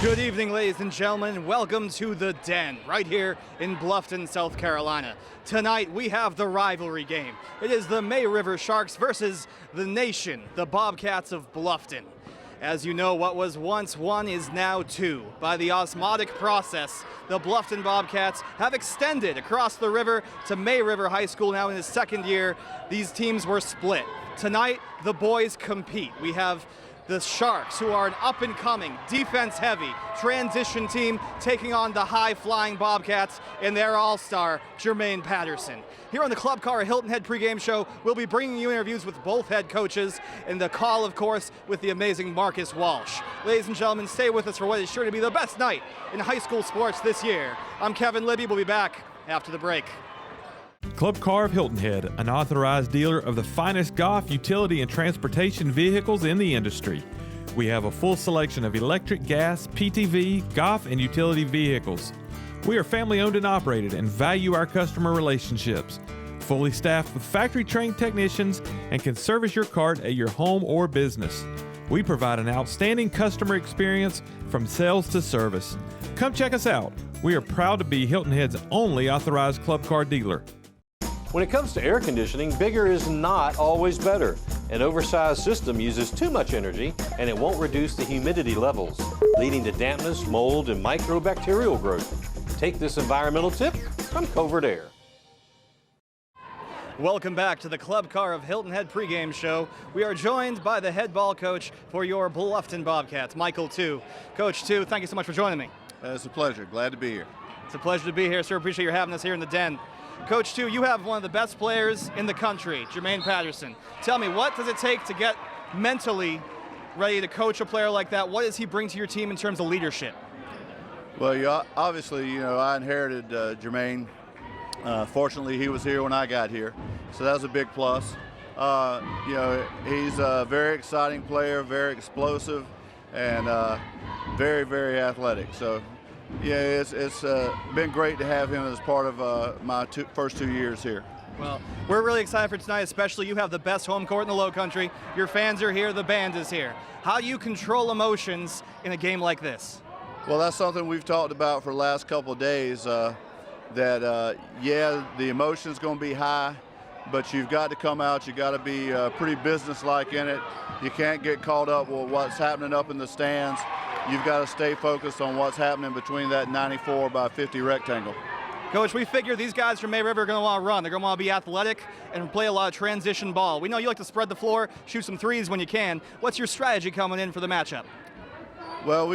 Good evening, ladies and gentlemen. Welcome to The Den, right here in Bluffton, South Carolina. Tonight, we have the rivalry game. It is the May River Sharks versus the nation, the Bobcats of Bluffton. As you know, what was once one is now two. By the osmotic process, the Bluffton Bobcats have extended across the river to May River High School now in its second year. These teams were split. Tonight, the boys compete. We have the Sharks, who are an up-and-coming, defense-heavy transition team, taking on the high-flying Bobcats and their all-star, Jermaine Patterson. Here on the Club Car Hilton Head pregame show, we'll be bringing you interviews with both head coaches, and the call, of course, with the amazing Marcus Walsh. Ladies and gentlemen, stay with us for what is sure to be the best night in high school sports this year. I'm Kevin Libby. We'll be back after the break. Club Car of Hilton Head, an authorized dealer of the finest golf, utility, and transportation vehicles in the industry. We have a full selection of electric, gas, PTV, golf, and utility vehicles. We are family owned and operated and value our customer relationships. Fully staffed with factory-trained technicians and can service your cart at your home or business. We provide an outstanding customer experience from sales to service. Come check us out. We are proud to be Hilton Head's only authorized Club Car dealer. When it comes to air conditioning, bigger is not always better. An oversized system uses too much energy and it won't reduce the humidity levels, leading to dampness, mold, and microbacterial growth. Take this environmental tip from Covert Air. Welcome back to the Club Car of Hilton Head pregame show. We are joined by the head ball coach for your Bluffton Bobcats, Michael Tu. Coach Tu, thank you so much for joining me. It's a pleasure. Glad to be here. It's a pleasure to be here, sir. Appreciate you having us here in the Den. Coach Tu, you have one of the best players in the country, Jermaine Patterson. Tell me, what does it take to get mentally ready to coach a player like that? What does he bring to your team in terms of leadership? Well, obviously, I inherited Jermaine. Fortunately, he was here when I got here, so that was a big plus. He's a very exciting player, very explosive, and very, very athletic. So, yeah, it's been great to have him as part of my first 2 years here. Well, we're really excited for tonight, especially you have the best home court in the Lowcountry. Your fans are here, the band is here. How do you control emotions in a game like this? Well, that's something we've talked about for the last couple of days, the emotion's going to be high, but you've got to come out, you've got to be pretty businesslike in it. You can't get caught up with what's happening up in the stands. You've got to stay focused on what's happening between that 94 by 50 rectangle. Coach, we figure these guys from May River are going to want to run. They're going to want to be athletic and play a lot of transition ball. We know you like to spread the floor, shoot some threes when you can. What's your strategy coming in for the matchup? Well,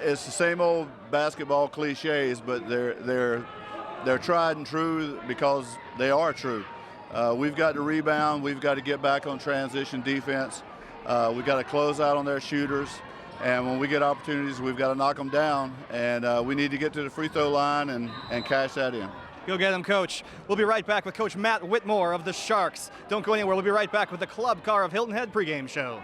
it's the same old basketball cliches, but they're tried and true because they are true. We've got to rebound. We've got to get back on transition defense. We've got to close out on their shooters. And when we get opportunities, we've got to knock them down. And we need to get to the free throw line and cash that in. Go get them, Coach. We'll be right back with Coach Matt Whitmore of the Sharks. Don't go anywhere. We'll be right back with the Club Car of Hilton Head pregame show.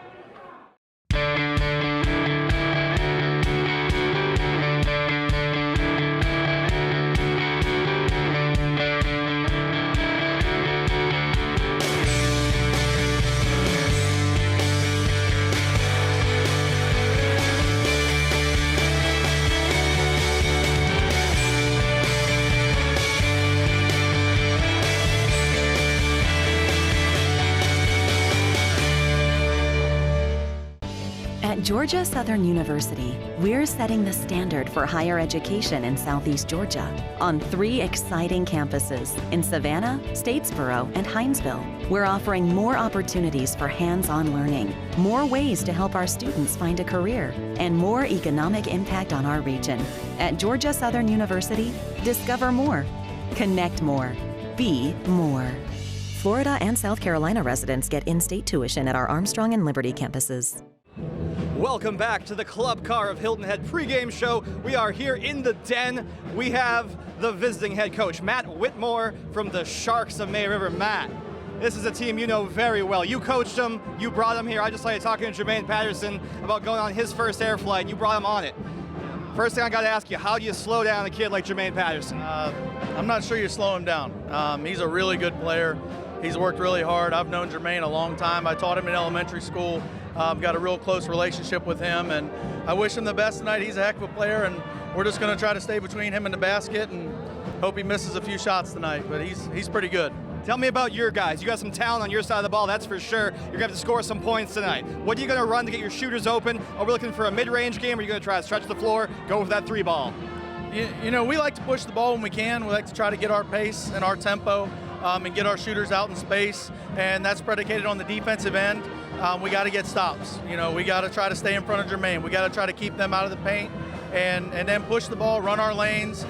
At Georgia Southern University, we're setting the standard for higher education in Southeast Georgia on 3 exciting campuses in Savannah, Statesboro, and Hinesville. We're offering more opportunities for hands-on learning, more ways to help our students find a career, and more economic impact on our region. At Georgia Southern University, discover more, connect more, be more. Florida and South Carolina residents get in-state tuition at our Armstrong and Liberty campuses. Welcome back to the Club Car of Hilton Head pregame show. We are here in the Den. We have the visiting head coach, Matt Whitmore from the Sharks of May River. Matt, this is a team you know very well. You coached them, you brought them here. I just started talking to Jermaine Patterson about going on his first air flight, and you brought him on it. First thing I got to ask you, how do you slow down a kid like Jermaine Patterson? I'm not sure you slow him down. He's a really good player. He's worked really hard. I've known Jermaine a long time. I taught him in elementary school. Got a real close relationship with him, and I wish him the best tonight. He's a heck of a player, and we're just going to try to stay between him and the basket and hope he misses a few shots tonight, but he's pretty good. Tell me about your guys. You got some talent on your side of the ball, that's for sure. You're going to have to score some points tonight. What are you going to run to get your shooters open? Are we looking for a mid-range game, or are you going to try to stretch the floor, go for that three ball? You know, we like to push the ball when we can. We like to try to get our pace and our tempo and get our shooters out in space, and that's predicated on the defensive end. We got to get stops. You know, we got to try to stay in front of Jermaine. We got to try to keep them out of the paint and then push the ball, run our lanes.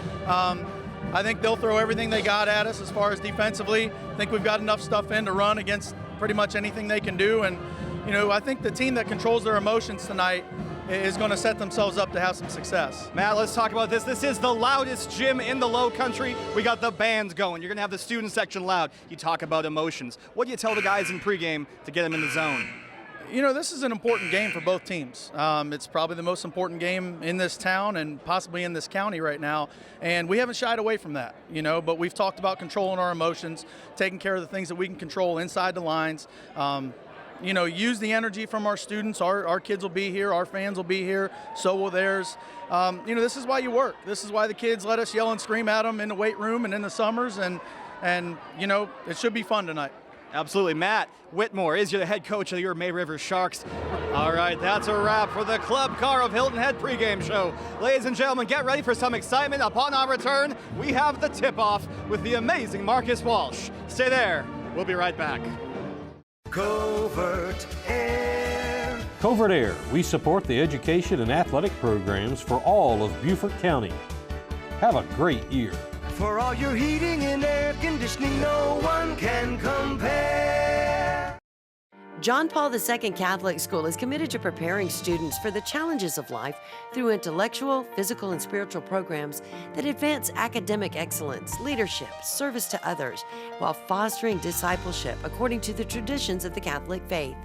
I think they'll throw everything they got at us as far as defensively. I think we've got enough stuff in to run against pretty much anything they can do. And, you know, I think the team that controls their emotions tonight is going to set themselves up to have some success. Matt, let's talk about this. This is the loudest gym in the Lowcountry. We got the bands going. You're going to have the student section loud. You talk about emotions. What do you tell the guys in pregame to get them in the zone? You know, this is an important game for both teams. It's probably the most important game in this town and possibly in this county right now, and we haven't shied away from that, you know, but we've talked about controlling our emotions, taking care of the things that we can control inside the lines. You know, use the energy from our students. Our kids will be here, our fans will be here, so will theirs. You know, this is why you work. This is why the kids let us yell and scream at them in the weight room and in the summers, and you know, it should be fun tonight. Absolutely. Matt Whitmore is your head coach of your May River Sharks. All right, that's a wrap for the Club Car of Hilton Head pregame show. Ladies and gentlemen, get ready for some excitement. Upon our return, we have the tip-off with the amazing Marcus Walsh. Stay there. We'll be right back. Covert Air. Covert Air. We support the education and athletic programs for all of Beaufort County. Have a great year. For all your heating and air conditioning, no one can compare. John Paul II Catholic School is committed to preparing students for the challenges of life through intellectual, physical, and spiritual programs that advance academic excellence, leadership, service to others, while fostering discipleship according to the traditions of the Catholic faith.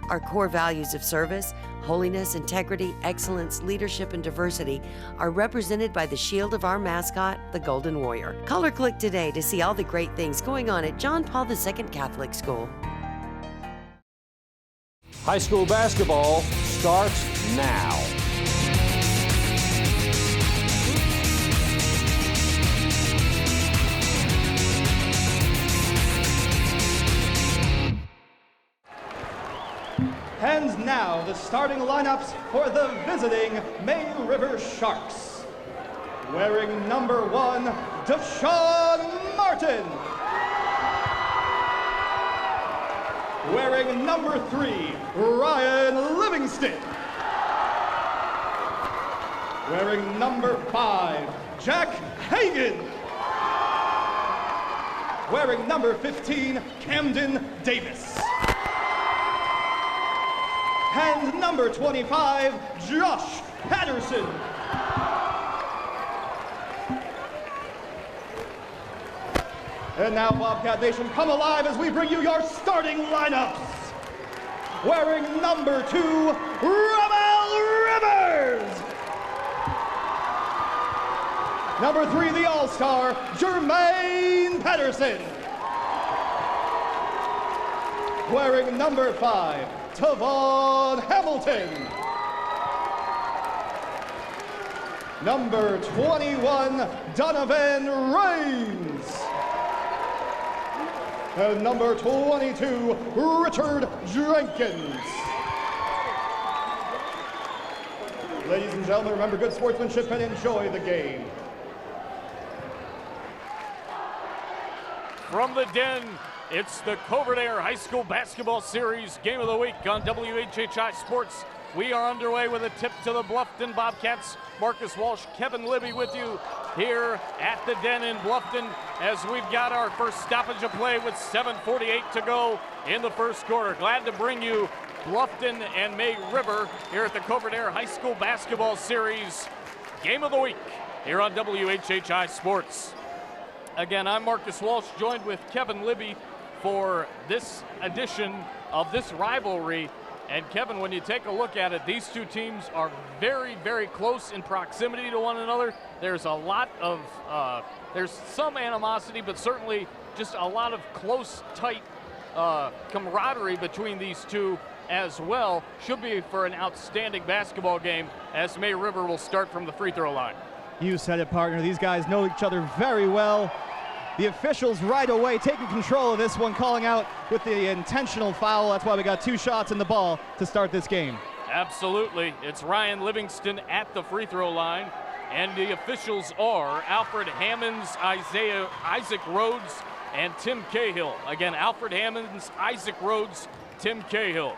Our core values of service, holiness, integrity, excellence, leadership, and diversity are represented by the shield of our mascot, the Golden Warrior. Call or click today to see all the great things going on at John Paul II Catholic School. High school basketball starts now. And now the starting lineups for the visiting May River Sharks. Wearing number 1, Deshaun Martin. Wearing number 3, Ryan Livingston. Wearing number 5, Jack Hagan. Wearing number 15, Camden Davis. And number 25, Josh Patterson. And now, Bobcat Nation, come alive as we bring you your starting lineups. Wearing number 2, Ramel Rivers. Number 3, the All-Star, Jermaine Patterson. Wearing number 5, Tavon Hamilton. Number 21, Donovan Raines. And number 22, Richard Jenkins. Ladies and gentlemen, remember good sportsmanship and enjoy the game. From the Den, it's the Covert Air High School Basketball Series Game of the Week on WHHI Sports. We are underway with a tip to the Bluffton Bobcats. Marcus Walsh, Kevin Libby with you here at the Den in Bluffton as we've got our first stoppage of play with 7:48 to go in the first quarter. Glad to bring you Bluffton and May River here at the Covert Air High School Basketball Series Game of the Week here on WHHI Sports. Again, I'm Marcus Walsh, joined with Kevin Libby for this edition of this rivalry. And Kevin, when you take a look at it, these two teams are very, very close in proximity to one another. There's a lot of, there's some animosity, but certainly just a lot of close, tight camaraderie between these two as well. Should be for an outstanding basketball game as May River will start from the free throw line. You said it, partner. These guys know each other very well. The officials right away taking control of this one, calling out with the intentional foul. That's why we got 2 shots in the ball to start this game. Absolutely. It's Ryan Livingston at the free throw line, and the officials are Alfred Hammonds, Isaac Rhodes, and Tim Cahill. Again, Alfred Hammonds, Isaac Rhodes, Tim Cahill.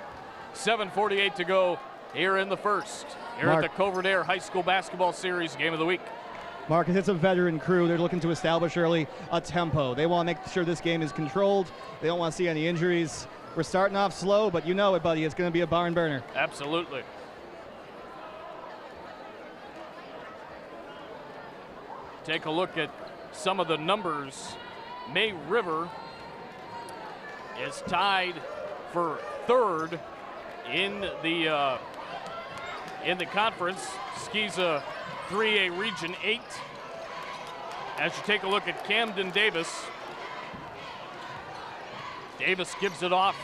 7:48 to go here in the first. Here at the Covert High School Basketball Series Game of the Week. Marcus, it's a veteran crew. They're looking to establish early a tempo. They want to make sure this game is controlled. They don't want to see any injuries. We're starting off slow, but you know it, buddy. It's going to be a barn burner. Absolutely. Take a look at some of the numbers. May River is tied for 3rd in the conference. Skeeza 3A Region 8. As you take a look at Camden Davis. Davis gives it off,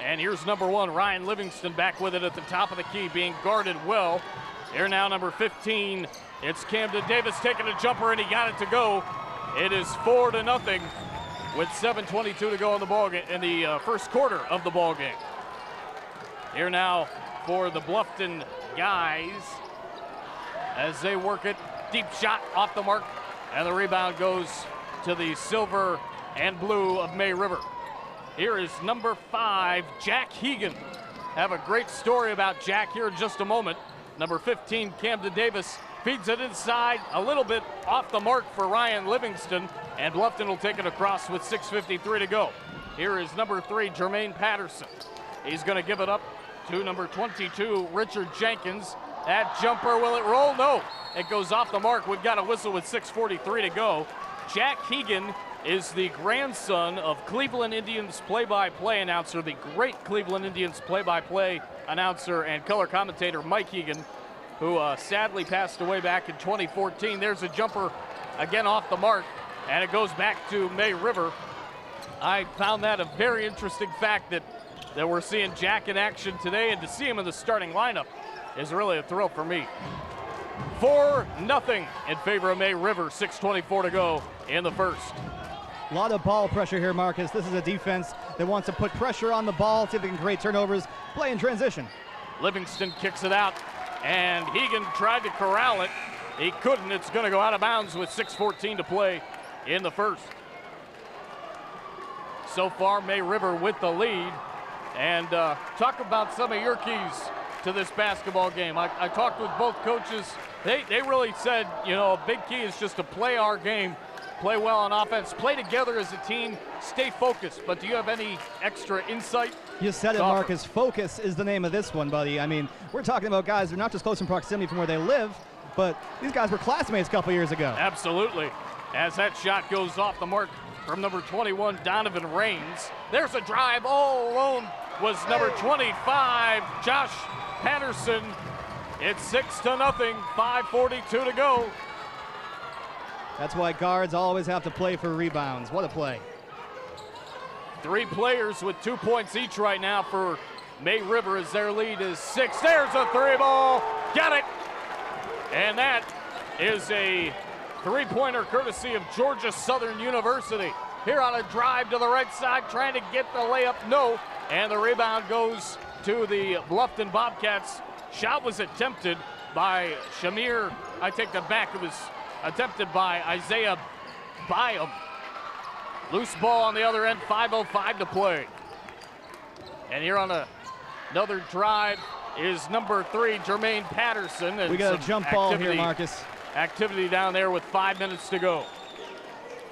and here's number 1, Ryan Livingston, back with it at the top of the key, being guarded well. Here now, number 15, it's Camden Davis taking a jumper, and he got it to go. It is 4-0 with 7:22 to go in the ball game, in the first quarter of the ball game. Here now for the Bluffton guys as they work it. Deep shot off the mark, and the rebound goes to the silver and blue of May River. Here is number 5, Jack Hegan. Have a great story about Jack here in just a moment. Number 15, Camden Davis, feeds it inside, a little bit off the mark for Ryan Livingston, and Bluffton will take it across with 6:53 to go. Here is number 3, Jermaine Patterson. He's going to give it up to number 22, Richard Jenkins. That jumper, will it roll? No, it goes off the mark. We've got a whistle with 6:43 to go. Jack Hegan is the grandson of Cleveland Indians play-by-play announcer, the great Cleveland Indians play-by-play announcer and color commentator Mike Hegan, who sadly passed away back in 2014. There's a jumper again off the mark, and it goes back to May River. I found that a very interesting fact that we're seeing Jack in action today, and to see him in the starting lineup is really a thrill for me. 4-0 in favor of May River, 6:24 to go in the first. A lot of ball pressure here, Marcus. This is a defense that wants to put pressure on the ball, see if they can create turnovers, play in transition. Livingston kicks it out, and Hegan tried to corral it. He couldn't. It's going to go out of bounds with 6:14 to play in the first. So far, May River with the lead. And talk about some of your keys to this basketball game. I talked with both coaches. They really said, you know, a big key is just to play our game, play well on offense, play together as a team, stay focused. But do you have any extra insight? You said it, Marcus. Focus is the name of this one, buddy. I mean, we're talking about guys who are not just close in proximity from where they live, but these guys were classmates a couple years ago. Absolutely. As that shot goes off the mark from number 21, Donovan Raines. There's a drive. All alone was number 25, Josh Patterson. It's 6-0, 5:42 to go. That's why guards always have to play for rebounds. What a play. 3 players with 2 points each right now for May River as their lead is 6. There's a 3-ball. Got it. And that is a 3-pointer courtesy of Georgia Southern University. Here on a drive to the right side, trying to get the layup. No. And the rebound goes to the Bluffton Bobcats. Shot was attempted by Shamir. I take that back. It was attempted by Isaiah Byam. Loose ball on the other end, 5:05 to play. And here on another drive is number 3, Jermaine Patterson. And we got a jump ball here, Marcus. Activity down there with 5 minutes to go.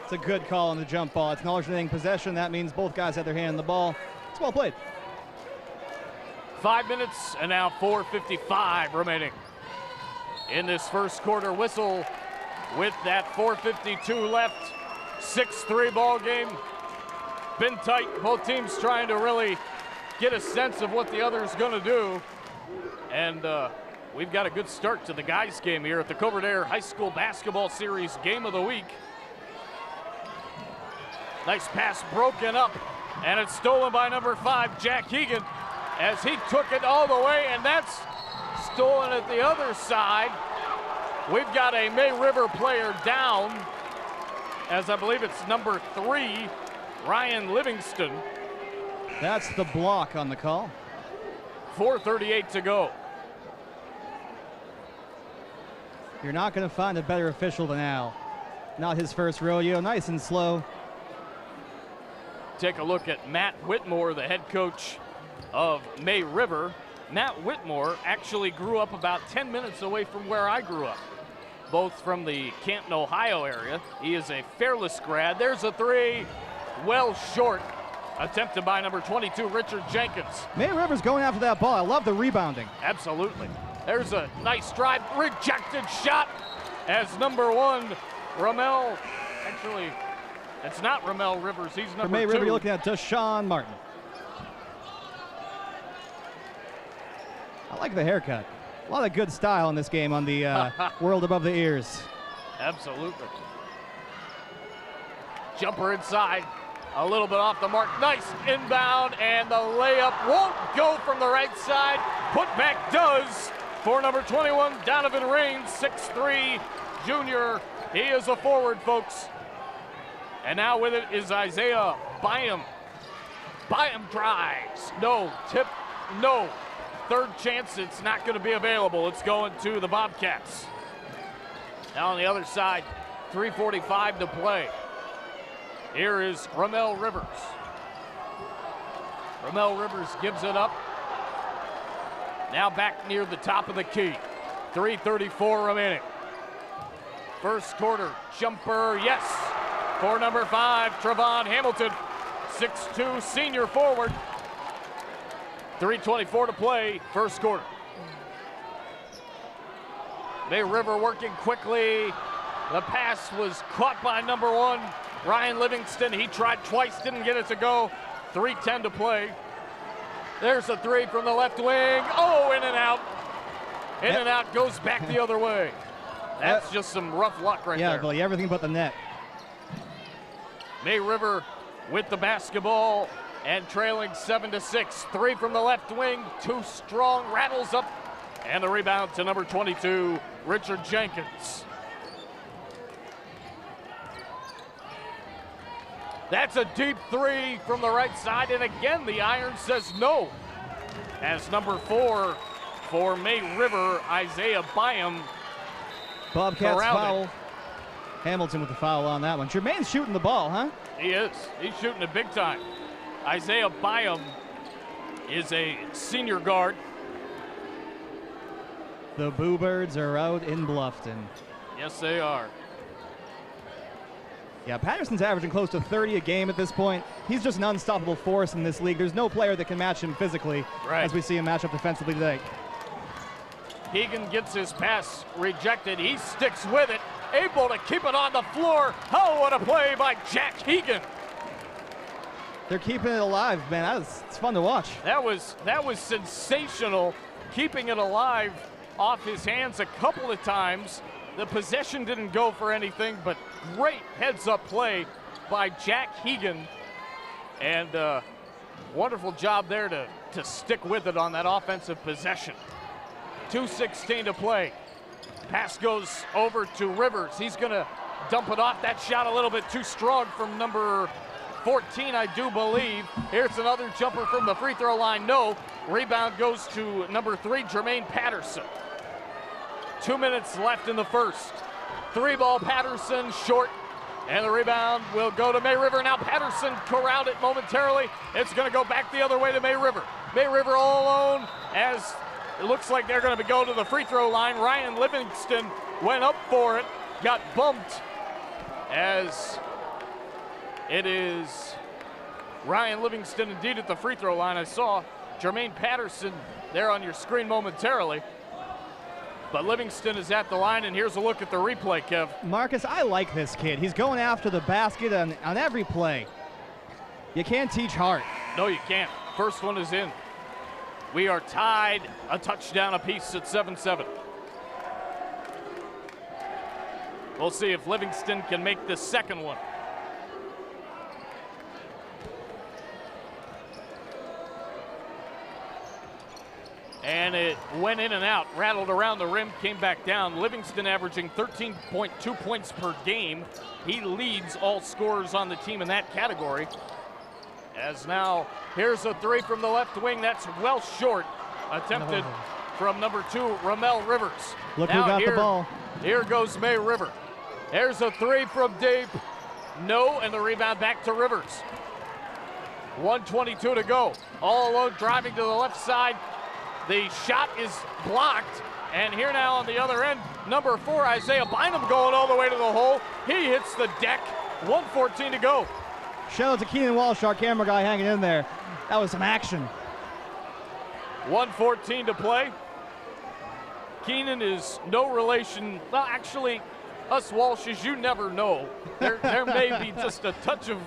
It's a good call on the jump ball. It's an alternating possession. That means both guys had their hand on the ball. It's well played. 5 minutes and now 4:55 remaining in this first quarter. Whistle with that 4:52 left. 6-3 ball game. Been tight. Both teams trying to really get a sense of what the other is going to do. And we've got a good start to the guys game here at the Covert High School Basketball Series Game of the Week. Nice pass broken up, and it's stolen by number 5, Jack Hegan, as he took it all the way, and that's stolen at the other side. We've got a May River player down, as I believe it's number 3, Ryan Livingston. That's the block on the call. 4:38 to go. You're not going to find a better official than Al. Not his first rodeo, nice and slow. Take a look at Matt Whitmore, the head coach of May River. Matt Whitmore actually grew up about 10 minutes away from where I grew up, both from the Canton, Ohio area. He is a Fairless grad. There's a 3, well short, attempted by number 22, Richard Jenkins. May River's going after that ball. I love the rebounding. Absolutely. There's a nice drive, rejected shot as number 1, Ramel, actually, it's not Ramel Rivers, he's number 2. For May River, you're looking at Deshaun Martin. I like the haircut. A lot of good style in this game on the World Above the Ears. Absolutely. Jumper inside, a little bit off the mark. Nice inbound, and the layup won't go from the right side. Putback does for number 21, Donovan Raines, 6'3", junior. He is a forward, folks. And now with it is Isaiah Byam. Byam drives. No. Tip. No. Third chance. It's not going to be available. It's going to the Bobcats. Now on the other side, 3:45 to play. Here is Ramel Rivers. Ramel Rivers gives it up. Now back near the top of the key. 3:34 remaining. First quarter jumper, yes, for number 5, Trevon Hamilton, 6'2", senior forward. 3:24 to play, first quarter. May River working quickly. The pass was caught by number 1, Ryan Livingston. He tried twice, didn't get it to go. 3:10 to play. There's a 3 from the left wing. Oh, in and out. In and out, goes back the other way. That's just some rough luck right there. Yeah, Billy, everything but the net. May River with the basketball and trailing 7-6. 3 from the left wing, too strong, rattles up, and the rebound to number 22, Richard Jenkins. That's a deep 3 from the right side, and again the iron says no. As number 4 for May River, Isaiah Byam. Bobcats foul. Hamilton with the foul on that one. Jermaine's shooting the ball, huh? He is. He's shooting it big time. Isaiah Byam is a senior guard. The Bluebirds are out in Bluffton. Yes, they are. Yeah, Patterson's averaging close to 30 a game at this point. He's just an unstoppable force in this league. There's no player that can match him physically, as we see him match up defensively today. Hegan gets his pass rejected. He sticks with it, able to keep it on the floor. Oh, what a play by Jack Hegan. They're keeping it alive, man. It's fun to watch. That was sensational, keeping it alive off his hands a couple of times. The possession didn't go for anything, but great heads-up play by Jack Hegan. And wonderful job there to stick with it on that offensive possession. 2:16 to play. Pass goes over to Rivers. He's going to dump it off. That shot a little bit too strong from number 14, I do believe. Here's another jumper from the free throw line. No. Rebound goes to number 3, Jermaine Patterson. 2 minutes left in the first. 3-ball Patterson short, and the rebound will go to May River. Now Patterson corralled it momentarily. It's going to go back the other way to May River. May River all alone as it looks like they're going to go to the free throw line. Ryan Livingston went up for it, got bumped as it is Ryan Livingston indeed at the free throw line. I saw Jermaine Patterson there on your screen momentarily. But Livingston is at the line, and here's a look at the replay, Kev. Marcus, I like this kid. He's going after the basket on every play. You can't teach heart. No, you can't. First one is in. We are tied a touchdown apiece at 7-7. We'll see if Livingston can make the second one. and it went in and out, rattled around the rim, came back down. Livingston averaging 13.2 points per game. He leads all scorers on the team in that category. As now, here's a three from the left wing. That's well short. Attempted from number 2, Ramel Rivers. Look now who got the ball. Here goes May River. There's a three from deep. No, and the rebound back to Rivers. 1:22 to go. All alone, driving to the left side. The shot is blocked. And here now on the other end, number 4, Isaiah Bynum going all the way to the hole. He hits the deck. 1:14 to go. Shout out to Keenan Walsh, our camera guy, hanging in there. That was some action. 1:14 to play. Keenan is no relation. Well, actually, us Walshes, you never know. There may be just a touch of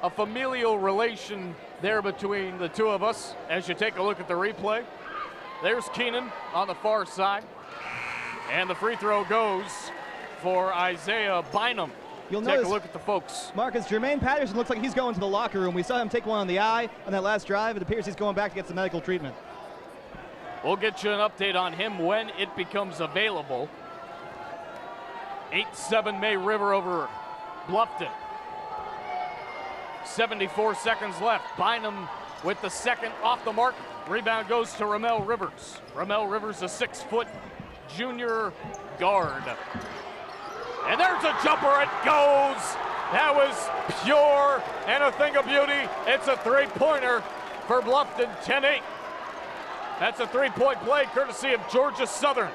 a familial relation there between the two of us as you take a look at the replay. There's Keenan on the far side. And the free throw goes for Isaiah Bynum. You'll Take notice, a look at the folks. Marcus, Jermaine Patterson looks like he's going to the locker room. We saw him take one on the eye on that last drive. It appears he's going back to get some medical treatment. We'll get you an update on him when it becomes available. 8-7 May River over Bluffton. 74 seconds left. Bynum with the second off the mark. Rebound goes to Ramel Rivers. Ramel Rivers, a 6-foot junior guard. And there's a jumper, it goes. That was pure and a thing of beauty. It's a three-pointer for Bluffton, 10-8. That's a three-point play courtesy of Georgia Southern.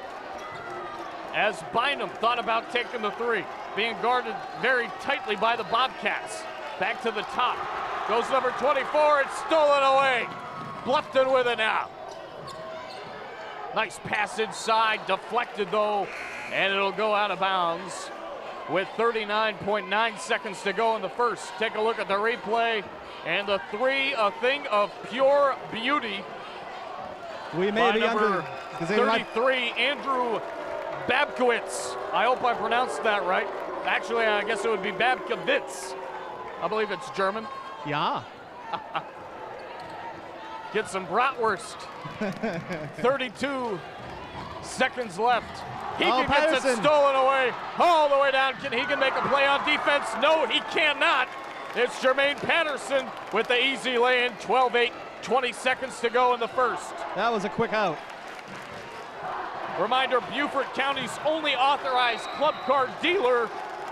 As Bynum thought about taking the three, being guarded very tightly by the Bobcats. Back to the top, goes number 24, it's stolen away. Bluffton with it now. Nice pass inside, deflected though, and it'll go out of bounds with 39.9 seconds to go in the first. Take a look at the replay, and the three, a thing of pure beauty. We may be under 33, Andrew Babkowitz. I hope I pronounced that right. Actually, I guess it would be Babkowitz. I believe it's German. Yeah. Get some bratwurst. 32 seconds left. He gets it stolen away all the way down. He can make a play on defense. No, he cannot. It's Jermaine Patterson with the easy lay-in. 12-8, 20 seconds to go in the first. That was a quick out. Reminder, Beaufort County's only authorized club car dealer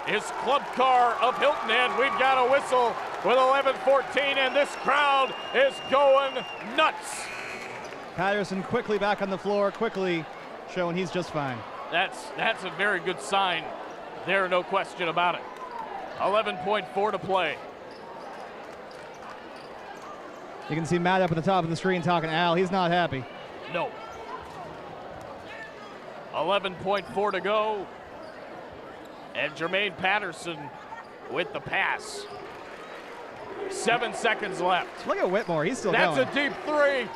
is Club Car of Hilton Head. We've got a whistle with 11:14, and this crowd is going nuts. Patterson quickly back on the floor, quickly showing he's just fine. That's a very good sign there, no question about it. 11.4 to play. You can see Matt up at the top of the screen talking to Al. He's not happy. No. 11.4 to go. And Jermaine Patterson with the pass. 7 seconds left. Look at Whitmore, he's still going. That's a deep three.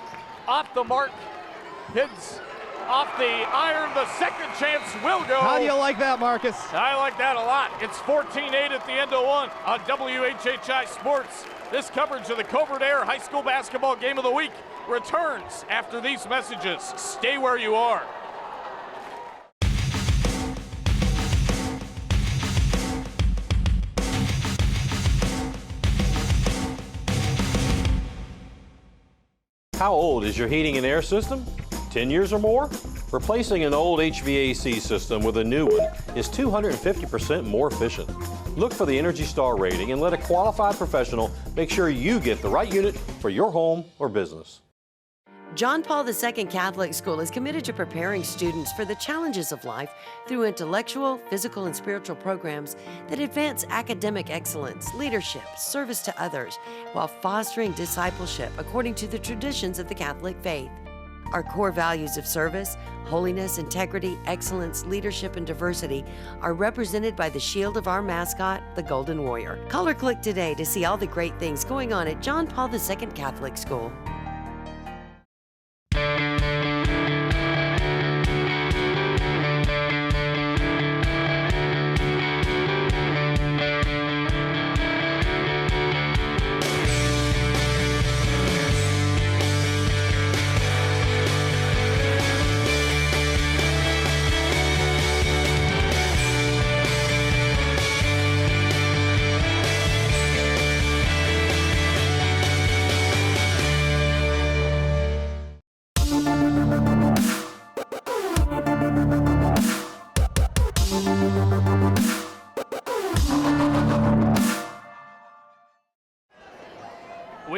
Off the mark. Hits off the iron. The second chance will go. How do you like that, Marcus? I like that a lot. It's 14-8 at the end of one on WHHI Sports. This coverage of the Covert Air High School Basketball Game of the Week returns after these messages. Stay where you are. How old is your heating and air system? 10 years or more? Replacing an old HVAC system with a new one is 250% more efficient. Look for the Energy Star rating and let a qualified professional make sure you get the right unit for your home or business. John Paul II Catholic School is committed to preparing students for the challenges of life through intellectual, physical, and spiritual programs that advance academic excellence, leadership, service to others, while fostering discipleship according to the traditions of the Catholic faith. Our core values of service, holiness, integrity, excellence, leadership, and diversity are represented by the shield of our mascot, the Golden Warrior. Call or click today to see all the great things going on at John Paul II Catholic School.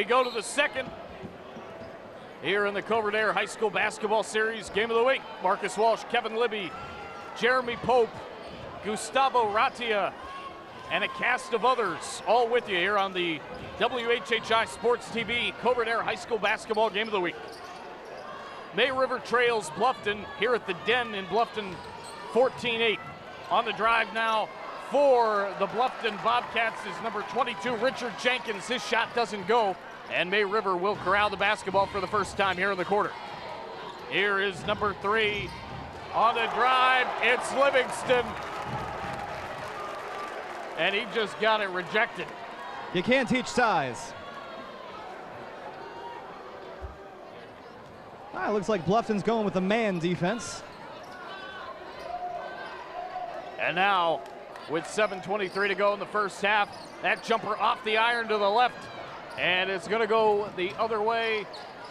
go to the second here in the Covert Air High School Basketball Series Game of the Week. Marcus Walsh, Kevin Libby, Jeremy Pope, Gustavo Ratia, and a cast of others all with you here on the WHHI Sports TV Covert Air High School Basketball Game of the Week. May River trails Bluffton here at the Den in Bluffton 14-8. On the drive now for the Bluffton Bobcats is number 22, Richard Jenkins. His shot doesn't go, and May River will corral the basketball for the first time here in the quarter. Here is number 3 on the drive. It's Livingston, and he just got it rejected. You can't teach size. All right, looks like Bluffton's going with the man defense. And now, with 7:23 to go in the first half, that jumper off the iron to the left, and it's going to go the other way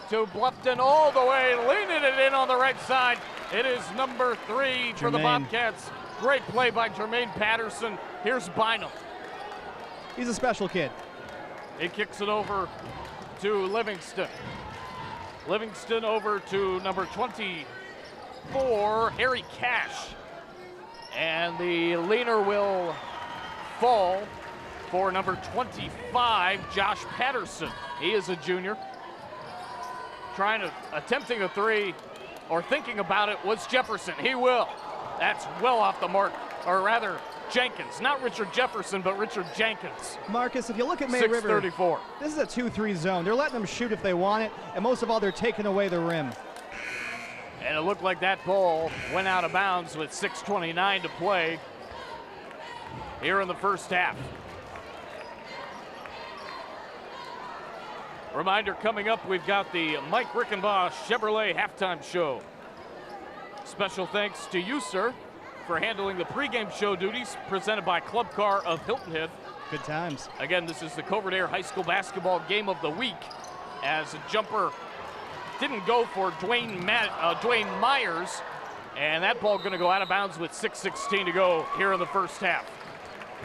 to Bluffton all the way, leaning it in on the right side. It is number 3 for the Bobcats. Great play by Jermaine Patterson. Here's Bynum. He's a special kid. He kicks it over to Livingston. Livingston over to number 24, Harry Cash. And the leaner will fall for number 25, Josh Patterson. He is a junior. Attempting a 3, or thinking about it, was Jefferson. He will. That's well off the mark, or rather, Jenkins. Not Richard Jefferson, but Richard Jenkins. Marcus, if you look at May River, 6:34. This is a 2-3 zone. They're letting them shoot if they want it, and most of all, they're taking away the rim. And it looked like that ball went out of bounds with 6:29 to play here in the first half. Reminder coming up, we've got the Mike Rickenbaugh Chevrolet halftime show. Special thanks to you, sir, for handling the pregame show duties presented by Club Car of Hilton Head. Good times. Again, this is the Covert Air High School Basketball Game of the Week, as a jumper didn't go for Dwayne Myers, and that ball going to go out of bounds with 6:16 to go here in the first half.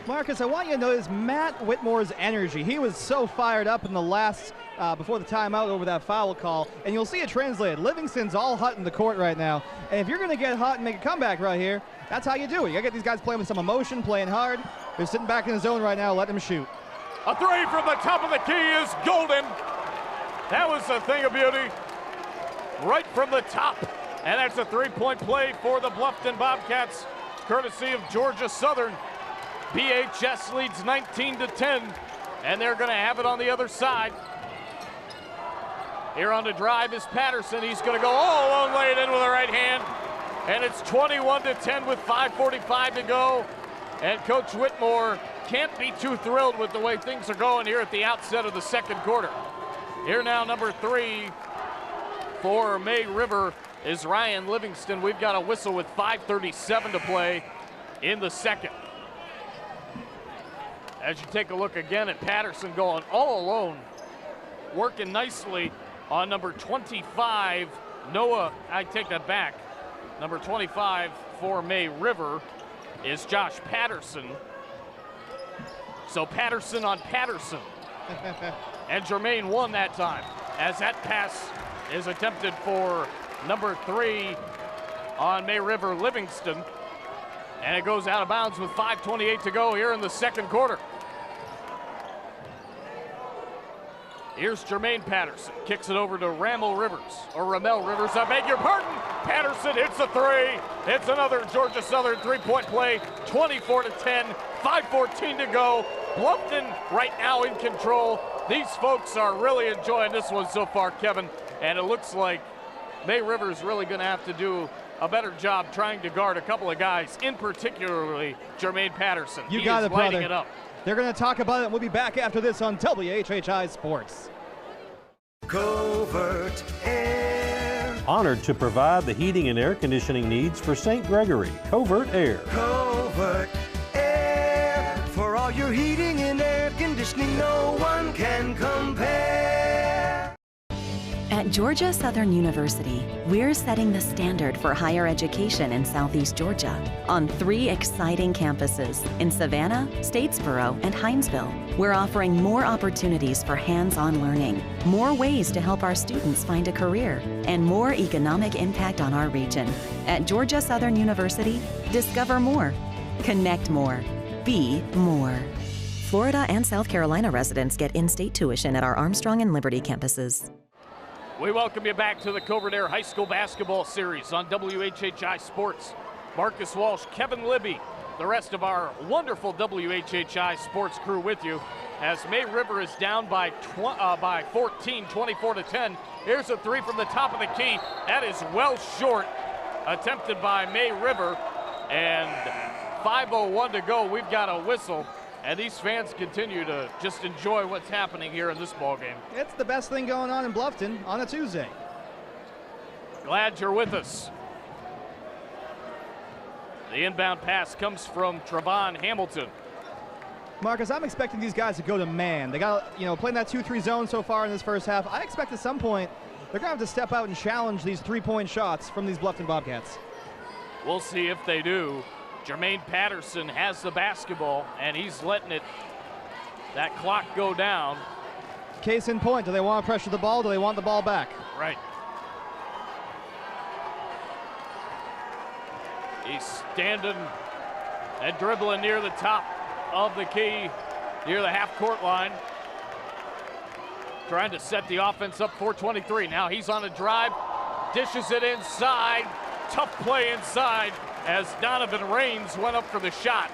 Marcus, I want you to notice Matt Whitmore's energy. He was so fired up in the last, before the timeout over that foul call, and you'll see it translated. Livingston's all hot in the court right now, and if you're going to get hot and make a comeback right here, that's how you do it. You got to get these guys playing with some emotion, playing hard. They're sitting back in the zone right now, let them shoot. A 3 from the top of the key is golden. That was a thing of beauty. Right from the top. And that's a 3-point play for the Bluffton Bobcats, courtesy of Georgia Southern. BHS leads 19-10, and they're going to have it on the other side. Here on the drive is Patterson. He's going to go all alone, lay it in with the right hand. And it's 21-10 with 5:45 to go. And Coach Whitmore can't be too thrilled with the way things are going here at the outset of the second quarter. Here now, number 3 for May River is Ryan Livingston. We've got a whistle with 5:37 to play in the second. As you take a look again at Patterson going all alone, working nicely on number 25, Noah, I take that back. Number 25 for May River is Josh Patterson. So Patterson on Patterson. And Jermaine won that time, as that pass is attempted for number 3 on May River, Livingston. And it goes out of bounds with 5:28 to go here in the second quarter. Here's Jermaine Patterson, kicks it over to Ramel Rivers, I beg your pardon. Patterson hits a 3. It's another Georgia Southern 3-point play, 24-10, 5:14 to go. Bluffton right now in control. These folks are really enjoying this one so far, Kevin, and it looks like May River is really going to have to do a better job trying to guard a couple of guys, in particularly Jermaine Patterson. You got it, lighting brother. It up. They're going to talk about it, and we'll be back after this on WHHI Sports. Covert Air. Honored to provide the heating and air conditioning needs for St. Gregory. Covert Air. Covert Air. For all your heating and air conditioning, no one can compare. At At Georgia Southern University, we're setting the standard for higher education in Southeast Georgia on 3 exciting campuses in Savannah, Statesboro, and Hinesville. We're offering more opportunities for hands-on learning, more ways to help our students find a career, and more economic impact on our region. At Georgia Southern University, discover more, connect more, be more. Florida and South Carolina residents get in-state tuition at our Armstrong and Liberty campuses. We welcome you back to the Covert Air High School Basketball Series on WHHI Sports. Marcus Walsh, Kevin Libby, the rest of our wonderful WHHI Sports crew with you as May River is down by 14, 24-10. Here's a 3 from the top of the key. That is well short, attempted by May River, and 5:01 to go. We've got a whistle. And these fans continue to just enjoy what's happening here in this ball game. It's the best thing going on in Bluffton on a Tuesday. Glad you're with us. The inbound pass comes from Trevon Hamilton. Marcus, I'm expecting these guys to go to man. They got, playing that 2-3 zone so far in this first half. I expect at some point they're going to have to step out and challenge these 3-point shots from these Bluffton Bobcats. We'll see if they do. Jermaine Patterson has the basketball, and he's letting that clock go down. Case in point, do they want to pressure the ball? Do they want the ball back? Right. He's standing and dribbling near the top of the key, near the half-court line. Trying to set the offense up, 4:23. Now he's on a drive, dishes it inside. Tough play inside as Donovan Raines went up for the shot.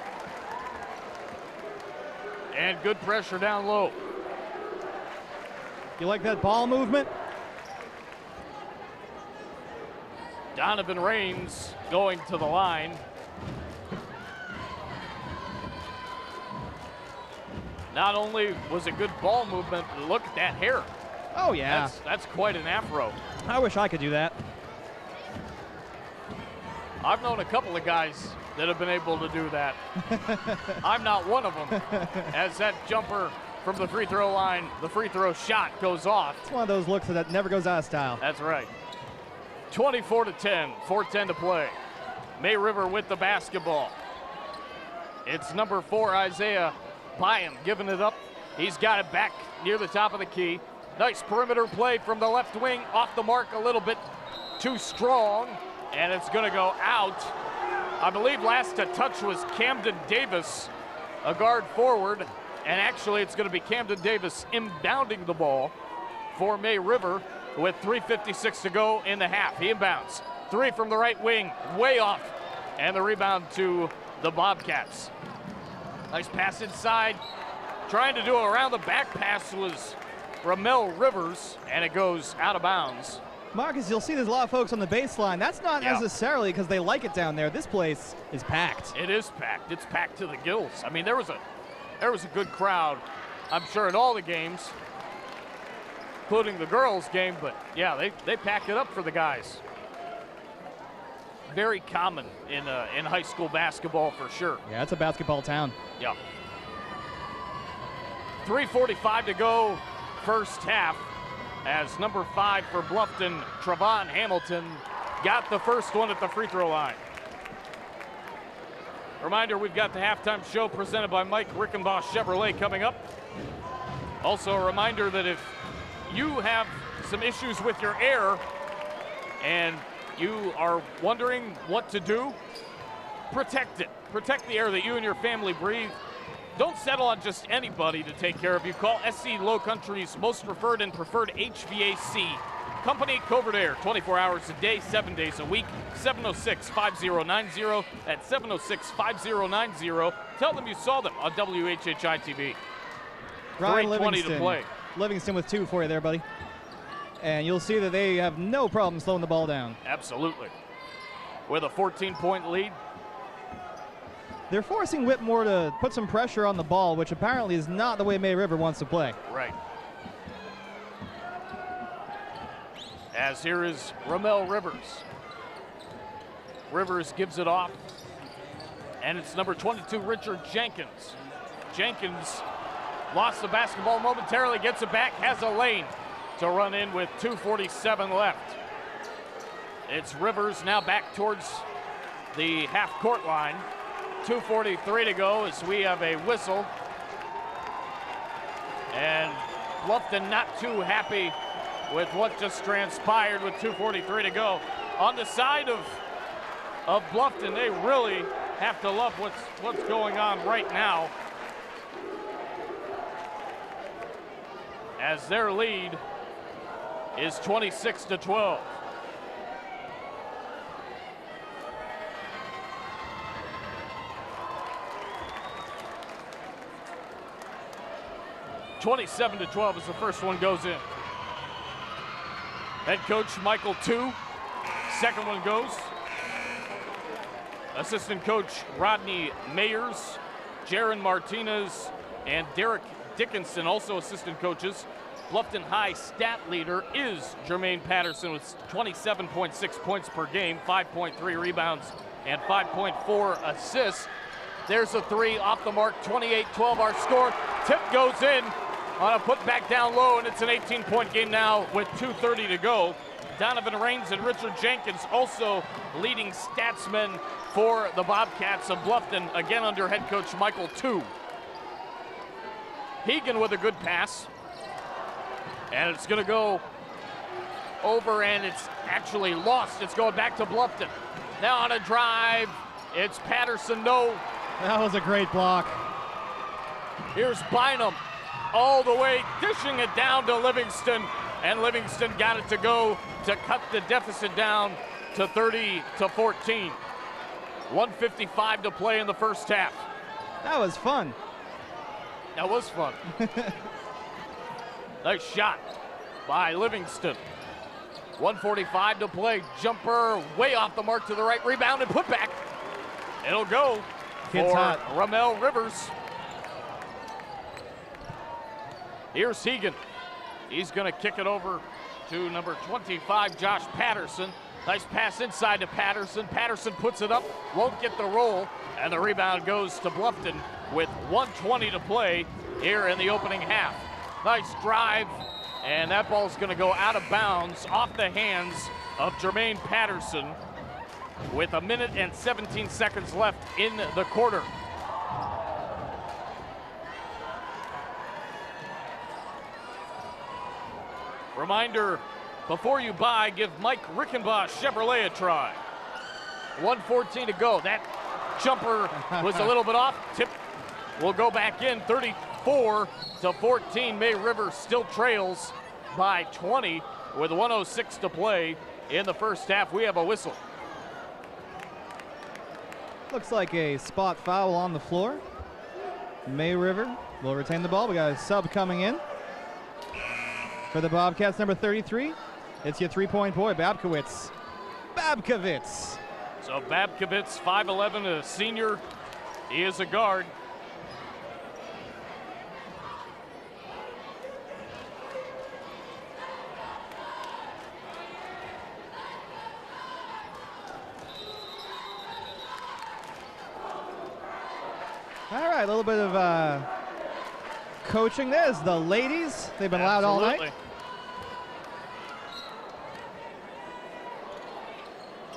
And good pressure down low. You like that ball movement? Donovan Raines going to the line. Not only was it good ball movement, look at that hair. Oh, yeah. That's quite an afro. I wish I could do that. I've known a couple of guys that have been able to do that. I'm not one of them. As that jumper from the free throw line, the free throw shot goes off. It's one of those looks that never goes out of style. That's right. 24-10, 4:10 to play. May River with the basketball. It's number 4, Isaiah Byam, giving it up. He's got it back near the top of the key. Nice perimeter play from the left wing, off the mark a little bit too strong. And it's going to go out. I believe last to touch was Camden Davis, a guard forward. And actually, it's going to be Camden Davis inbounding the ball for May River with 3:56 to go in the half. He inbounds. 3 from the right wing, way off. And the rebound to the Bobcats. Nice pass inside. Trying to do it around the back pass was Ramel Rivers, and it goes out of bounds. Marcus, you'll see there's a lot of folks on the baseline. That's not necessarily because they like it down there. This place is packed. It is packed. It's packed to the gills. I mean, there was a good crowd, I'm sure, in all the games, including the girls' game. But yeah, they pack it up for the guys. Very common in high school basketball for sure. Yeah, it's a basketball town. Yeah. 3:45 to go, first half. As number 5 for Bluffton, Trevon Hamilton, got the first one at the free throw line. Reminder, we've got the halftime show presented by Mike Rickenboss Chevrolet coming up. Also a reminder that if you have some issues with your air and you are wondering what to do, protect it. Protect the air that you and your family breathe. Don't settle on just anybody to take care of you. Call SC Lowcountry's most preferred and preferred HVAC company, Covert Air, 24 hours a day, 7 days a week, 706-5090. That's 706-5090. Tell them you saw them on WHHI-TV. 3:20 to play. Livingston with 2 for you there, buddy. And you'll see that they have no problem slowing the ball down. Absolutely. With a 14-point lead. They're forcing Whitmore to put some pressure on the ball, which apparently is not the way May River wants to play. Right. As here is Ramel Rivers. Rivers gives it off. And it's number 22, Richard Jenkins. Jenkins lost the basketball momentarily, gets it back, has a lane. to run in with 2:47 left. It's Rivers now back towards the half-court line. 2:43 to go as we have a whistle. And Bluffton not too happy with what just transpired with 2:43 to go. On the side of Bluffton, they really have to love what's going on right now, as their lead is 26-12. (27-12) as the first one goes in. Head coach Michael 2. Second one goes. Assistant coach Rodney Mayers, Jaron Martinez, and Derek Dickinson, also assistant coaches. Bluffton High stat leader is Jermaine Patterson with 27.6 points per game, 5.3 rebounds, and 5.4 assists. There's a three off the mark, 28-12 our score. Tip goes in on a put back down low, and it's an 18-point game now with 2:30 to go. Donovan Raines and Richard Jenkins also leading statsmen for the Bobcats of Bluffton, again under head coach Michael 2. Hegan with a good pass. And it's going to go over, and it's actually lost. It's going back to Bluffton. Now on a drive, it's Patterson, no. That was a great block. Here's Bynum all the way, dishing it down to Livingston, and Livingston got it to go to cut the deficit down to 30-14. 1:55 to play in the first half. That was fun. That was fun. Nice shot by Livingston. 1:45 to play. Jumper way off the mark to the right. Rebound and put back. It'll go Kid's for hot. Ramel Rivers. Here's Hegan. He's going to kick it over to number 25, Josh Patterson. Nice pass inside to Patterson. Patterson puts it up, won't get the roll, and the rebound goes to Bluffton with 1:20 to play here in the opening half. Nice drive, and that ball's going to go out of bounds off the hands of Jermaine Patterson with 1 minute and 17 seconds left in the quarter. Reminder, before you buy, give Mike Rickenbaugh Chevrolet a try. 1:14 to go. That jumper was a little bit off. Tip will go back in. 34-14. May River still trails by 20 with 1:06 to play in the first half. We have a whistle. Looks like a spot foul on the floor. May River will retain the ball. We got a sub coming in for the Bobcats, number 33. It's your three-point boy, Babkowitz. Babkowitz. So Babkowitz, 5'11", a senior. He is a guard. All right, a little bit of coaching. There's the ladies. They've been loud all night.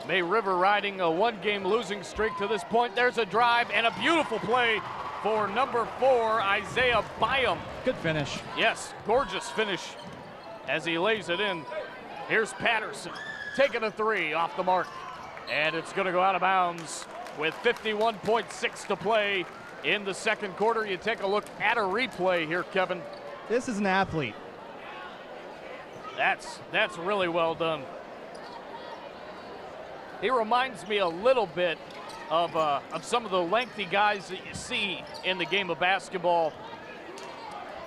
May River riding a one-game losing streak to this point. There's a drive and a beautiful play for number 4, Isaiah Byam. Good finish. Yes, gorgeous finish as he lays it in. Here's Patterson taking a three off the mark, and it's going to go out of bounds with 51.6 to play in the second quarter. You take a look at a replay here, Kevin. This is an athlete. That's really well done. He reminds me a little bit of some of the lengthy guys that you see in the game of basketball.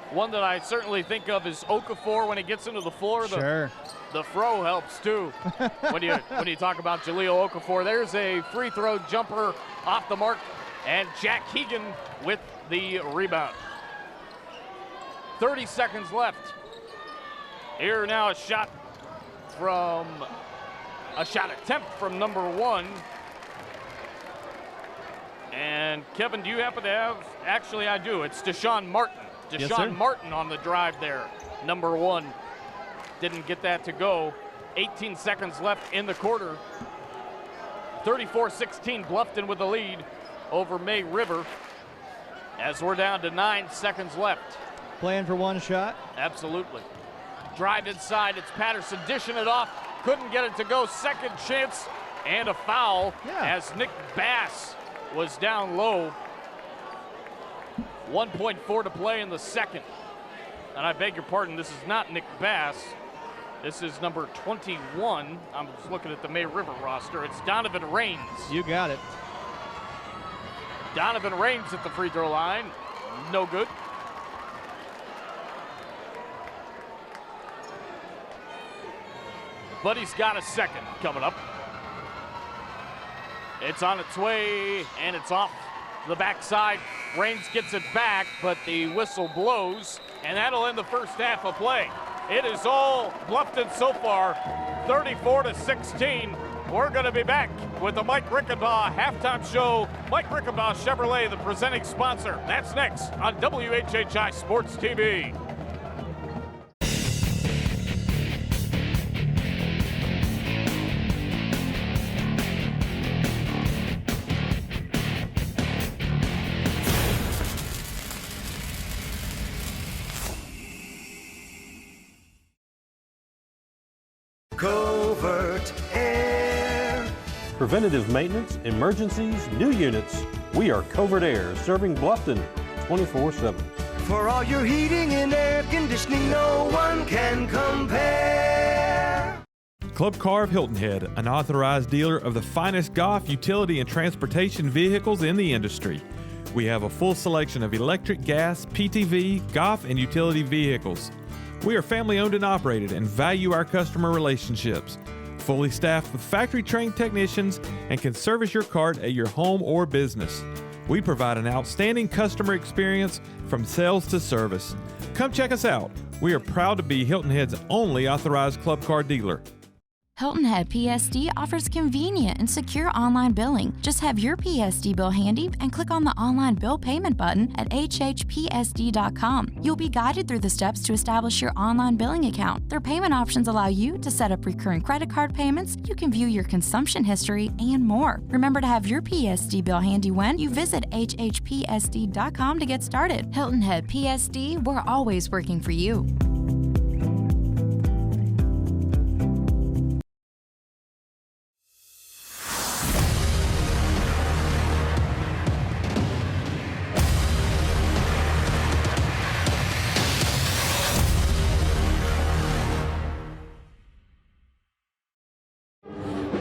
One that I certainly think of is Okafor when he gets into the floor. Sure. The throw helps too. when you talk about Jaleel Okafor, there's a free throw jumper off the mark, and Jack Hegan with the rebound. 30 seconds left. Here now a shot attempt from number 1. And Kevin, do you happen to have, actually I do, it's Deshaun Martin. Yes, Deshaun sir. Martin on the drive there, number 1. Didn't get that to go. 18 seconds left in the quarter. 34-16, Bluffton with the lead over May River as we're down to 9 seconds left. Playing for one shot. Absolutely. Drive inside, it's Patterson dishing it off. Couldn't get it to go. Second chance and a foul as Nick Bass was down low. 1.4 to play in the second. And I beg your pardon, this is not Nick Bass. This is number 21. I'm just looking at the May River roster. It's Donovan Raines. You got it. Donovan Raines at the free throw line. No good. But he's got a second coming up. It's on its way, and it's off the backside. Raines gets it back, but the whistle blows, and that'll end the first half of play. It is all Bluffton so far, 34-16. We're going to be back with the Mike Rickenbaugh halftime show. Mike Rickenbaugh Chevrolet, the presenting sponsor. That's next on WHHI Sports TV. Covert Air. Preventative maintenance, emergencies, new units. We are Covert Air, serving Bluffton 24/7. For all your heating and air conditioning, no one can compare. Club Car of Hilton Head, an authorized dealer of the finest golf, utility, and transportation vehicles in the industry. We have a full selection of electric, gas, PTV, golf, and utility vehicles. We are family owned and operated and value our customer relationships. Fully staffed with factory-trained technicians and can service your cart at your home or business. We provide an outstanding customer experience from sales to service. Come check us out. We are proud to be Hilton Head's only authorized club car dealer. Hilton Head PSD offers convenient and secure online billing. Just have your PSD bill handy and click on the online bill payment button at WHHPSD.com. You'll be guided through the steps to establish your online billing account. Their payment options allow you to set up recurring credit card payments, you can view your consumption history, and more. Remember to have your PSD bill handy when you visit HHPSD.com to get started. Hilton Head PSD, we're always working for you.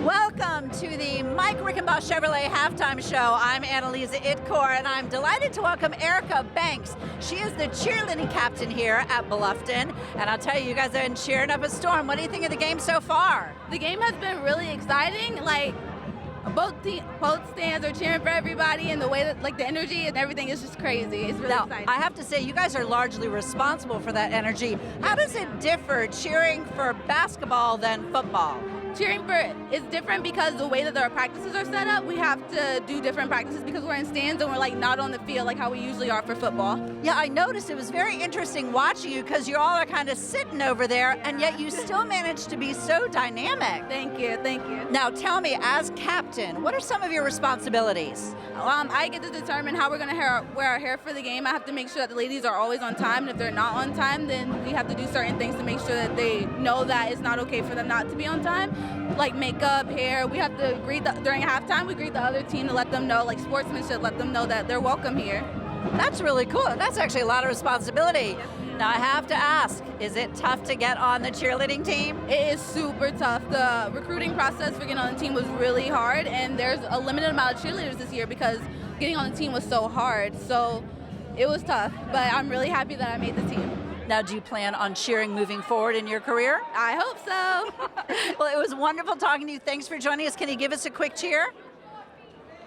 Welcome to the Mike Rickenbaugh Chevrolet halftime show. I'm Annalisa Idkor, and I'm delighted to welcome Erica Banks. She is the cheerleading captain here at Bluffton, and I'll tell you, you guys have been cheering up a storm. What do you think of the game so far? The game has been really exciting. Like, both stands are cheering for everybody, and the way that, like, the energy and everything is just crazy. It's really exciting. I have to say, you guys are largely responsible for that energy. How does it differ cheering for basketball than football? Cheering for is different because the way that our practices are set up, we have to do different practices because we're in stands and we're like not on the field like how we usually are for football. Yeah, I noticed it was very interesting watching you because you all are kind of sitting over there, and yet you still managed to be so dynamic. Thank you, thank you. Now tell me, as captain, what are some of your responsibilities? I get to determine how we're going to wear our hair for the game. I have to make sure that the ladies are always on time, and if they're not on time, then we have to do certain things to make sure that they know that it's not okay for them not to be on time. Like makeup, hair, we have to greet during halftime, we greet the other team to let them know, like sportsmanship, let them know that they're welcome here. That's really cool. That's actually a lot of responsibility. Now I have to ask, is it tough to get on the cheerleading team? It is super tough. The recruiting process for getting on the team was really hard, and there's a limited amount of cheerleaders this year because getting on the team was so hard. So it was tough, but I'm really happy that I made the team. Now, do you plan on cheering moving forward in your career? I hope so. Well, it was wonderful talking to you. Thanks for joining us. Can you give us a quick cheer?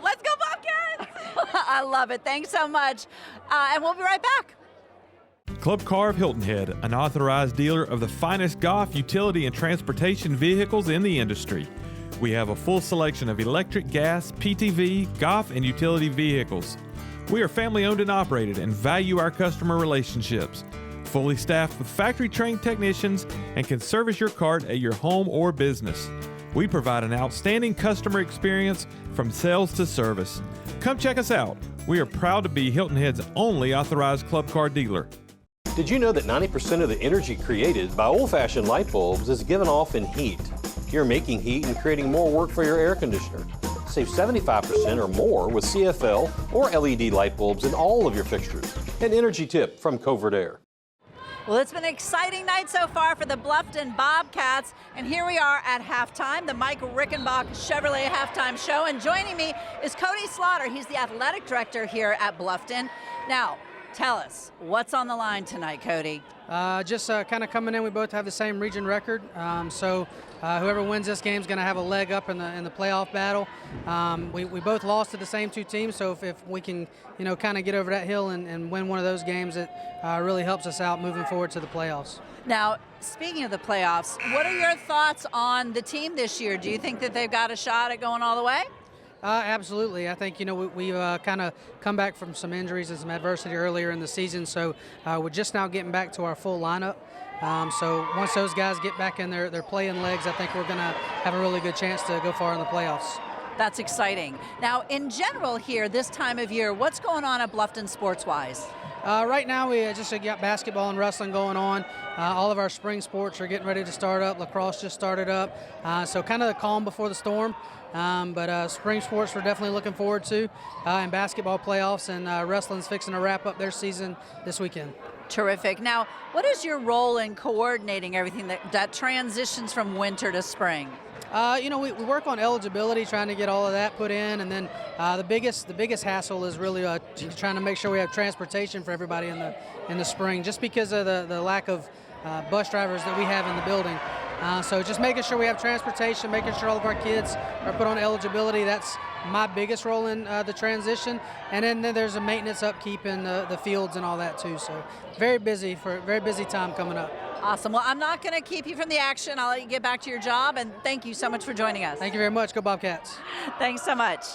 Let's go Bobcats! I love it. Thanks so much. And we'll be right back. Club Car of Hilton Head, an authorized dealer of the finest golf, utility, and transportation vehicles in the industry. We have a full selection of electric, gas, PTV, golf, and utility vehicles. We are family owned and operated and value our customer relationships. fully staffed with factory-trained technicians and can service your cart at your home or business. We provide an outstanding customer experience from sales to service. Come check us out. We are proud to be Hilton Head's only authorized club car dealer. Did you know that 90% of the energy created by old-fashioned light bulbs is given off in heat? You're making heat and creating more work for your air conditioner. Save 75% or more with CFL or LED light bulbs in all of your fixtures. An energy tip from Covert Air. Well, it's been an exciting night so far for the Bluffton Bobcats, and here we are at halftime, the Mike Rickenbach Chevrolet halftime show, and joining me is Cody Slaughter. He's the athletic director here at Bluffton. Now, tell us, what's on the line tonight, Cody? Just kind of coming in, we both have the same region record, so whoever wins this game is going to have a leg up in the playoff battle. We both lost to the same two teams, so if we can, kind of get over that hill and win one of those games, it really helps us out moving forward to the playoffs. Now, speaking of the playoffs, what are your thoughts on the team this year? Do you think that they've got a shot at going all the way? Absolutely. I think, we've kind of come back from some injuries and some adversity earlier in the season, so we're just now getting back to our full lineup. So once those guys get back in their playing legs, I think we're going to have a really good chance to go far in the playoffs. That's exciting. Now, in general here, this time of year, what's going on at Bluffton sports-wise? Right now, we just got basketball and wrestling going on. All of our spring sports are getting ready to start up. Lacrosse just started up. So kind of the calm before the storm. But spring sports we're definitely looking forward to, and basketball playoffs, and wrestling's fixing to wrap up their season this weekend. Terrific. Now, what is your role in coordinating everything that transitions from winter to spring? We work on eligibility, trying to get all of that put in, and then the biggest hassle is really trying to make sure we have transportation for everybody in the spring, just because of the lack of bus drivers that we have in the building. So just making sure we have transportation, making sure all of our kids are put on eligibility. That's my biggest role in the transition. And then there's a maintenance upkeep in the fields and all that too. So very busy time coming up. Awesome. Well, I'm not going to keep you from the action. I'll let you get back to your job, and thank you so much for joining us. Thank you very much. Go Bobcats. Thanks so much.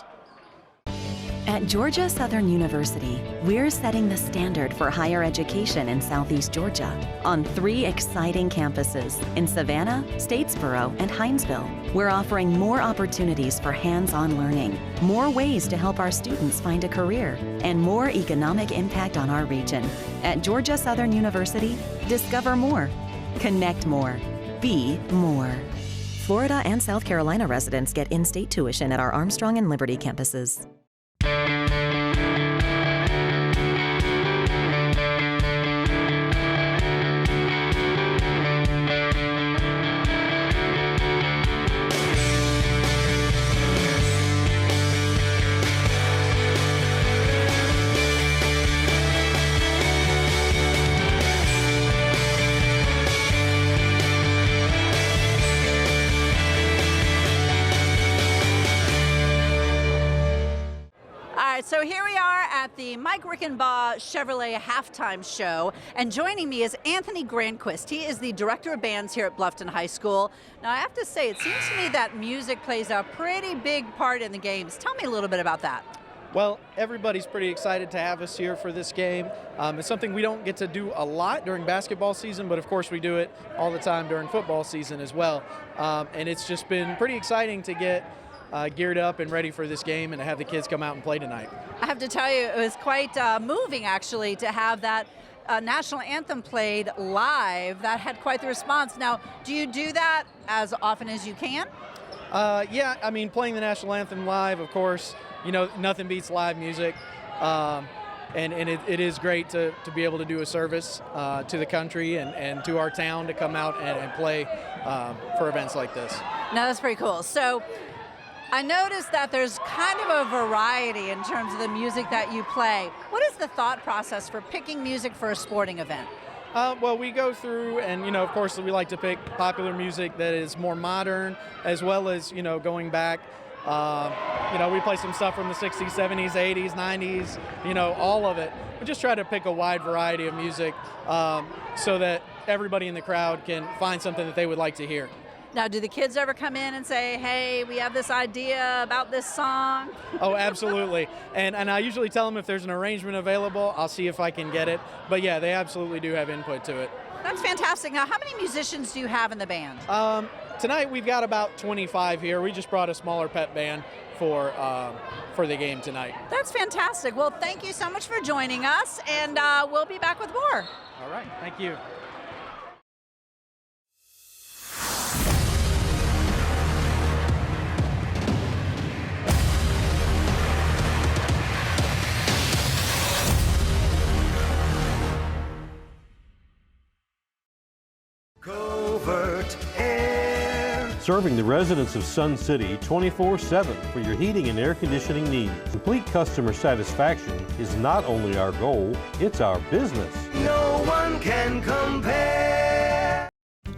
At Georgia Southern University, we're setting the standard for higher education in Southeast Georgia on 3 exciting campuses in Savannah, Statesboro, and Hinesville. We're offering more opportunities for hands-on learning, more ways to help our students find a career, and more economic impact on our region. At Georgia Southern University, discover more, connect more, be more. Florida and South Carolina residents get in-state tuition at our Armstrong and Liberty campuses. So here we are at the Mike Rickenbach Chevrolet halftime show, and joining me is Anthony Granquist. He is the director of bands here at Bluffton High School. Now I have to say, it seems to me that music plays a pretty big part in the games. Tell me a little bit about that. Well, everybody's pretty excited to have us here for this game. It's something we don't get to do a lot during basketball season, but of course we do it all the time during football season as well. And it's just been pretty exciting to get geared up and ready for this game and to have the kids come out and play tonight. I have to tell you, it was quite moving actually to have that national anthem played live. That had quite the response. Now, do you do that as often as you can? Yeah, I mean, playing the national anthem live, of course, nothing beats live music. And it is great to be able to do a service to the country and to our town to come out and play for events like this. No, that's pretty cool. So I noticed that there's kind of a variety in terms of the music that you play. What is the thought process for picking music for a sporting event? Well, we go through and, of course, we like to pick popular music that is more modern, as well as, going back. We play some stuff from the 60s, 70s, 80s, 90s, all of it. We just try to pick a wide variety of music so that everybody in the crowd can find something that they would like to hear. Now, do the kids ever come in and say, hey, we have this idea about this song? Oh, absolutely. And I usually tell them if there's an arrangement available, I'll see if I can get it. But yeah, they absolutely do have input to it. That's fantastic. Now, how many musicians do you have in the band? Tonight we've got about 25 here. We just brought a smaller pep band for the game tonight. That's fantastic. Well, thank you so much for joining us, and we'll be back with more. All right, thank you. Covert Air. Serving the residents of Sun City 24/7 for your heating and air conditioning needs. Complete customer satisfaction is not only our goal, it's our business. No one can compare.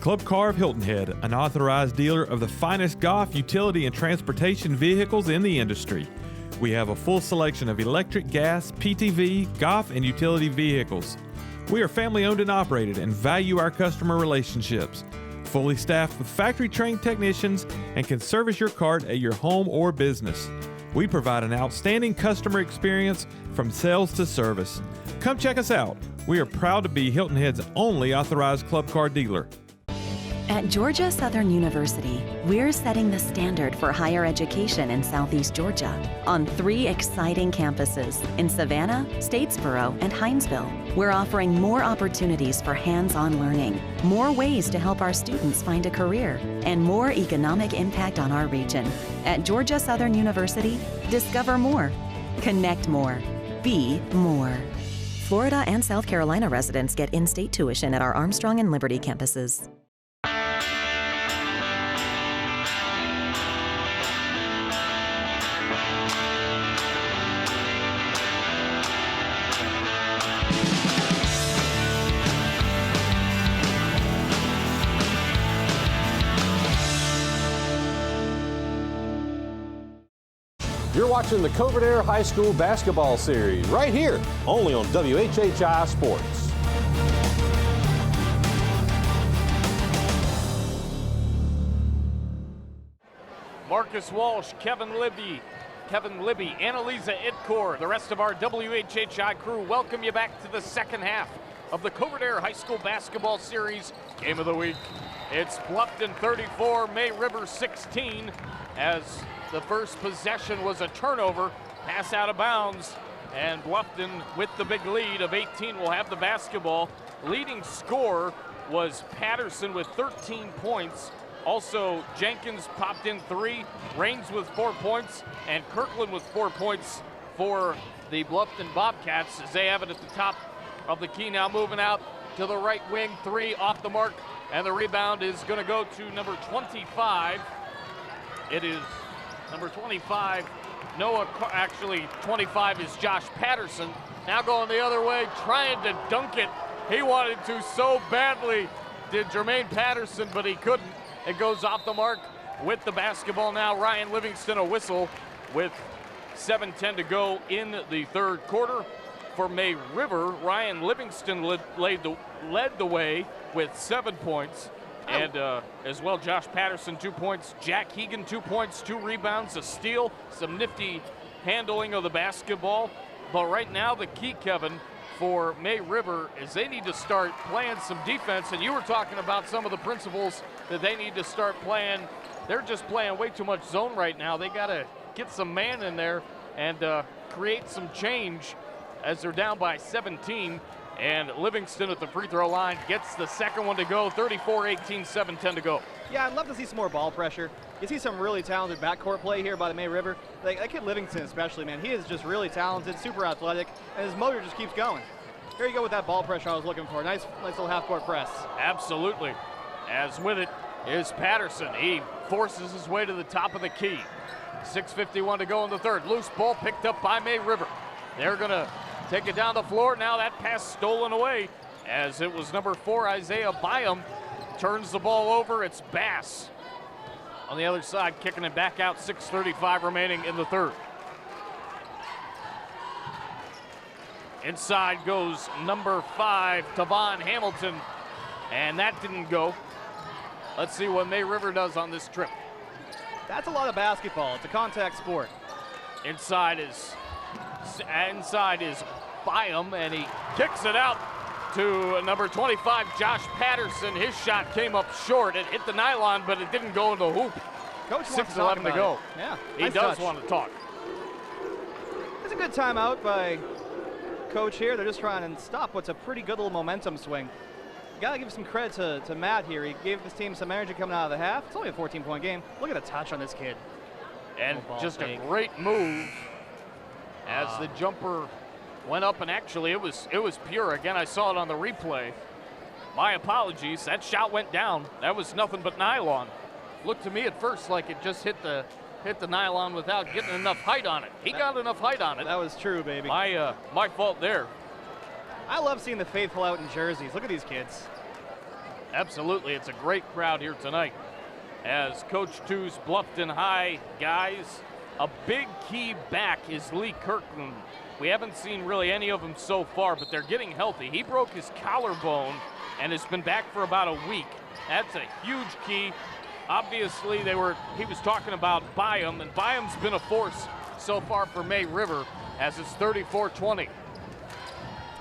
Club Car of Hilton Head, an authorized dealer of the finest golf, utility, and transportation vehicles in the industry. We have a full selection of electric, gas, PTV, golf, and utility vehicles. We are family owned and operated and value our customer relationships. Fully staffed with factory-trained technicians and can service your cart at your home or business. We provide an outstanding customer experience from sales to service. Come check us out. We are proud to be Hilton Head's only authorized club car dealer. At Georgia Southern University, we're setting the standard for higher education in Southeast Georgia on 3 exciting campuses in Savannah, Statesboro, and Hinesville. We're offering more opportunities for hands-on learning, more ways to help our students find a career, and more economic impact on our region. At Georgia Southern University, discover more, connect more, be more. Florida and South Carolina residents get in-state tuition at our Armstrong and Liberty campuses. You're watching the Covert Air High School Basketball Series right here, only on WHHI Sports. Marcus Walsh, Kevin Libby, Annalisa Idkor, the rest of our WHHI crew welcome you back to the second half of the Covert Air High School Basketball Series Game of the Week. It's Bluffton 34, May River 16, as the first possession was a turnover, pass out of bounds, and Bluffton with the big lead of 18 will have the basketball. Leading scorer was Patterson with 13 points. Also, Jenkins popped in 3, Raines with 4 points, and Kirkland with 4 points for the Bluffton Bobcats as they have it at the top of the key. Now moving out to the right wing, 3 off the mark, and the rebound is going to go to number 25. It is number 25, actually 25 is Josh Patterson. Now going the other way, trying to dunk it. He wanted to so badly, did Jermaine Patterson, but he couldn't. It goes off the mark with the basketball now. Ryan Livingston a whistle with 7:10 to go in the third quarter. For May River, Ryan Livingston led the way with 7 points. And as well, Josh Patterson, 2 points. Jack Hegan, 2 points, 2 rebounds, a steal, some nifty handling of the basketball. But right now, the key, Kevin, for May River is they need to start playing some defense. And you were talking about some of the principles that they need to start playing. They're just playing way too much zone right now. They got to get some man in there and create some change as they're down by 17. And Livingston at the free throw line gets the second one to go. 34-18, 7:10 to go. Yeah, I'd love to see some more ball pressure. You see some really talented backcourt play here by the May River. That kid Livingston especially, man, he is just really talented, super athletic, and his motor just keeps going. Here you go with that ball pressure I was looking for. Nice little half-court press. Absolutely. As with it is Patterson. He forces his way to the top of the key. 6:51 to go in the third. Loose ball picked up by May River. They're going to take it down the floor. Now that pass stolen away as it was number 4, Isaiah Byam. Turns the ball over. It's Bass on the other side, kicking it back out. 6:35 remaining in the third. Inside goes number 5, Tavon Hamilton, and that didn't go. Let's see what May River does on this trip. That's a lot of basketball. It's a contact sport. Inside is Byam, and he kicks it out to number 25, Josh Patterson. His shot came up short. It hit the nylon, but it didn't go in the hoop. Coach wants to talk 6:11 to go. about it. Yeah, he nice does touch. want to talk. It's a good timeout by Coach here. They're just trying to stop what's a pretty good little momentum swing. Got to give some credit to Matt here. He gave this team some energy coming out of the half. It's only a 14-point game. Look at the touch on this kid. And Ball just fake. a great move as the jumper went up, and actually it was pure. Again, I saw it on the replay. My apologies. That shot went down. That was nothing but nylon. Looked to me at first like it just hit the nylon without getting enough height on it. He got enough height on it. That was true, baby. My fault there. I love seeing the faithful out in jerseys. Look at these kids. Absolutely, it's a great crowd here tonight. As Coach Two's Bluffton High guys, a big key back is Lee Kirkland. We haven't seen really any of them so far, but they're getting healthy. He broke his collarbone and has been back for about a week. That's a huge key. Obviously, he was talking about Byam, and Byam's been a force so far for May River as it's 34-20.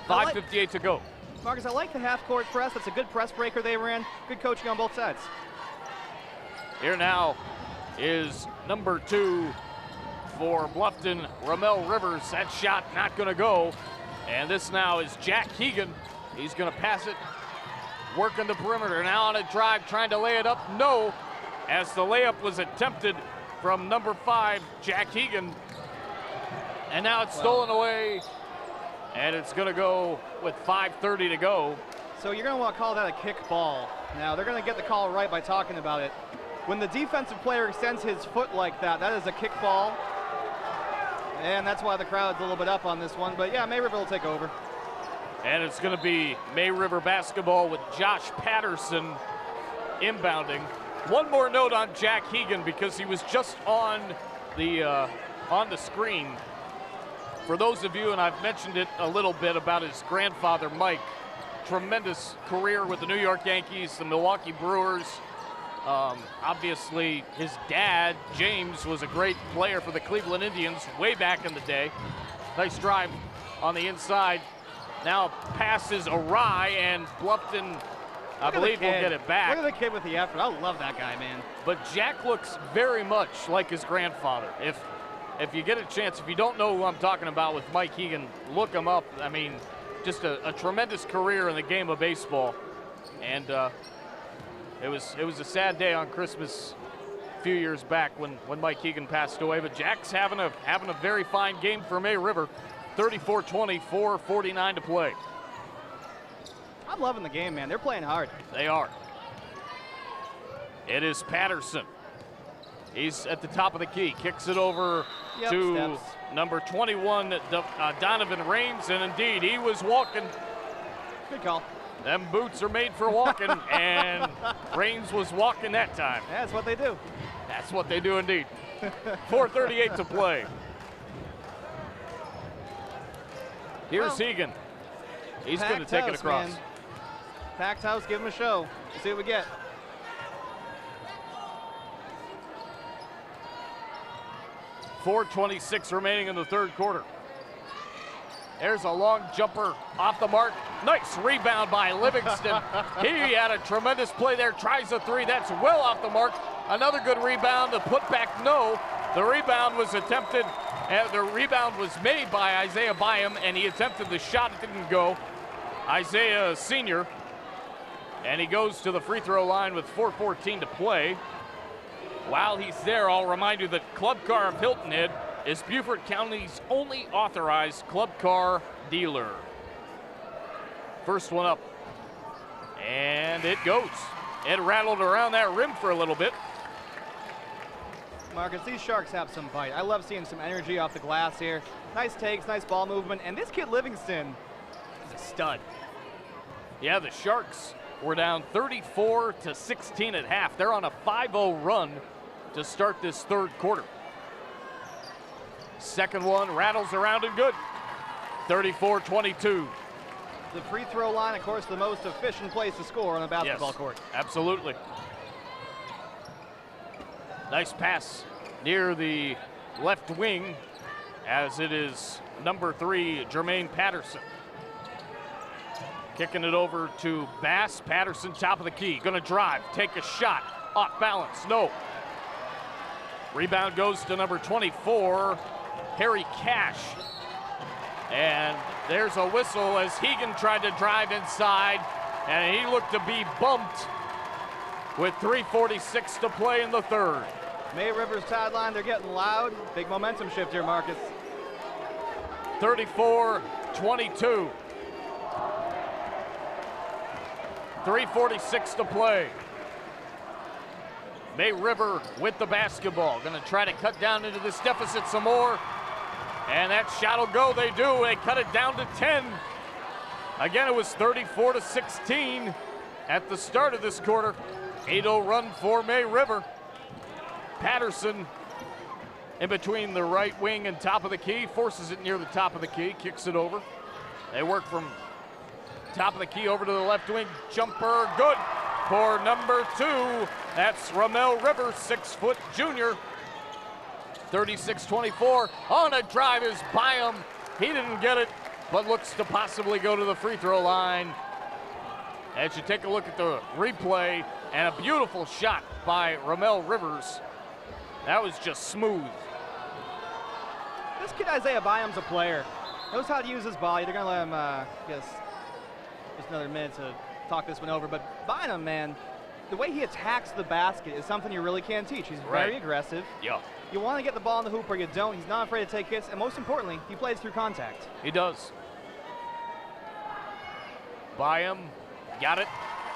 5:58 to go. Marcus, I like the half-court press. That's a good press breaker they ran. Good coaching on both sides. Here now is number 2 for Bluffton, Ramel Rivers. That shot not going to go. And this now is Jack Hegan. He's going to pass it, working the perimeter. Now on a drive, trying to lay it up. No, as the layup was attempted from number 5, Jack Hegan. And now it's stolen away. And it's going to go with 5:30 to go. So you're going to want to call that a kick ball. Now, they're going to get the call right by talking about it. When the defensive player extends his foot like that, that is a kick ball. And that's why the crowd's a little bit up on this one. But yeah, May River will take over. And it's going to be May River basketball with Josh Patterson inbounding. One more note on Jack Hegan, because he was just on the screen. For those of you, and I've mentioned it a little bit about his grandfather, Mike, tremendous career with the New York Yankees, the Milwaukee Brewers. Obviously, his dad, James, was a great player for the Cleveland Indians way back in the day. Nice drive on the inside. Now passes awry, and Bluffton, I believe, will get it back. Look at the kid with the effort. I love that guy, man. But Jack looks very much like his grandfather. If you get a chance, if you don't know who I'm talking about with Mike Hegan, look him up. I mean, just a tremendous career in the game of baseball. And it was a sad day on Christmas a few years back when Mike Hegan passed away. But Jack's having a very fine game for May River. 34-20, 4:49 to play. I'm loving the game, man. They're playing hard. They are. It is Patterson. He's at the top of the key. Kicks it over to steps. number 21, Donovan Raines. And indeed, he was walking. Good call. Them boots are made for walking, and Raines was walking that time. Yeah, that's what they do. That's what they do indeed. 4:38 to play. Here's Hegan. He's going to take it across. Man. Packed house, give him a show. Let's see what we get. .426 remaining in the third quarter. There's a long jumper off the mark. Nice rebound by Livingston. He had a tremendous play there. Tries a three. That's well off the mark. Another good rebound. The putback, no. The rebound was attempted. The rebound was made by Isaiah Byam, and he attempted the shot. It didn't go. Isaiah, senior. And he goes to the free throw line with 4:14 to play. While he's there, I'll remind you that Club Car of Hilton Head is Beaufort County's only authorized club car dealer. First one up. And it goes. It rattled around that rim for a little bit. Marcus, these Sharks have some bite. I love seeing some energy off the glass here. Nice takes, nice ball movement. And this kid Livingston is a stud. Yeah, the Sharks were down 34-16 at half. They're on a 5-0 run to start this third quarter. Second one rattles around and good. 34-22. The free throw line, of course, the most efficient place to score on a basketball court. Absolutely. Nice pass near the left wing, as it is number 3, Jermaine Patterson. Kicking it over to Bass. Patterson, top of the key, gonna drive, take a shot, off balance, no. Rebound goes to number 24, Harry Cash. And there's a whistle as Hegan tried to drive inside, and he looked to be bumped with 3:46 to play in the third. May River's sideline, they're getting loud. Big momentum shift here, Marcus. 34-22. 3:46 to play. May River with the basketball. Gonna try to cut down into this deficit some more. And that shot will go, they do. They cut it down to 10. Again, it was 34-16 at the start of this quarter. 8-0 run for May River. Patterson in between the right wing and top of the key, forces it near the top of the key, kicks it over. They work from top of the key over to the left wing. Jumper good for number 2. That's Ramel Rivers, 6-foot junior. 36-24. On a drive is Byam. He didn't get it, but looks to possibly go to the free throw line. As you take a look at the replay, and a beautiful shot by Ramel Rivers. That was just smooth. This kid Isaiah Byam's a player. Knows how to use his body. They're gonna let him, just another minute to talk this one over. But Byam, man, the way he attacks the basket is something you really can't teach. He's very aggressive. Yeah. You want to get the ball in the hoop or you don't. He's not afraid to take hits, and most importantly, he plays through contact. He does. Byam got it.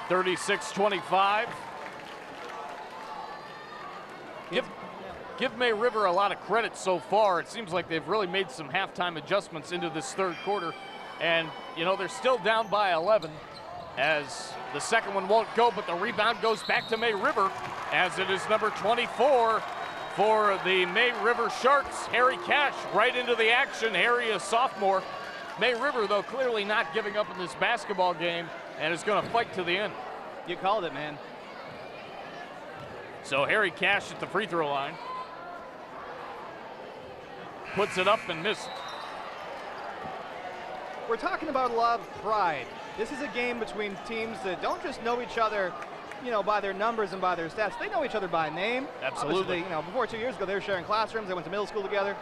36-25. Give May River a lot of credit so far. It seems like they've really made some halftime adjustments into this third quarter. And, you know, they're still down by 11 as the second one won't go, but the rebound goes back to May River as it is number 24 for the May River Sharks. Harry Cash right into the action. Harry, a sophomore. May River, though, clearly not giving up in this basketball game and is going to fight to the end. You called it, man. So Harry Cash at the free throw line. Puts it up and misses. We're talking about a lot of pride. This is a game between teams that don't just know each other, you know, by their numbers and by their stats. They know each other by name. Absolutely. Obviously, you know, before 2 years ago, they were sharing classrooms. They went to middle school together.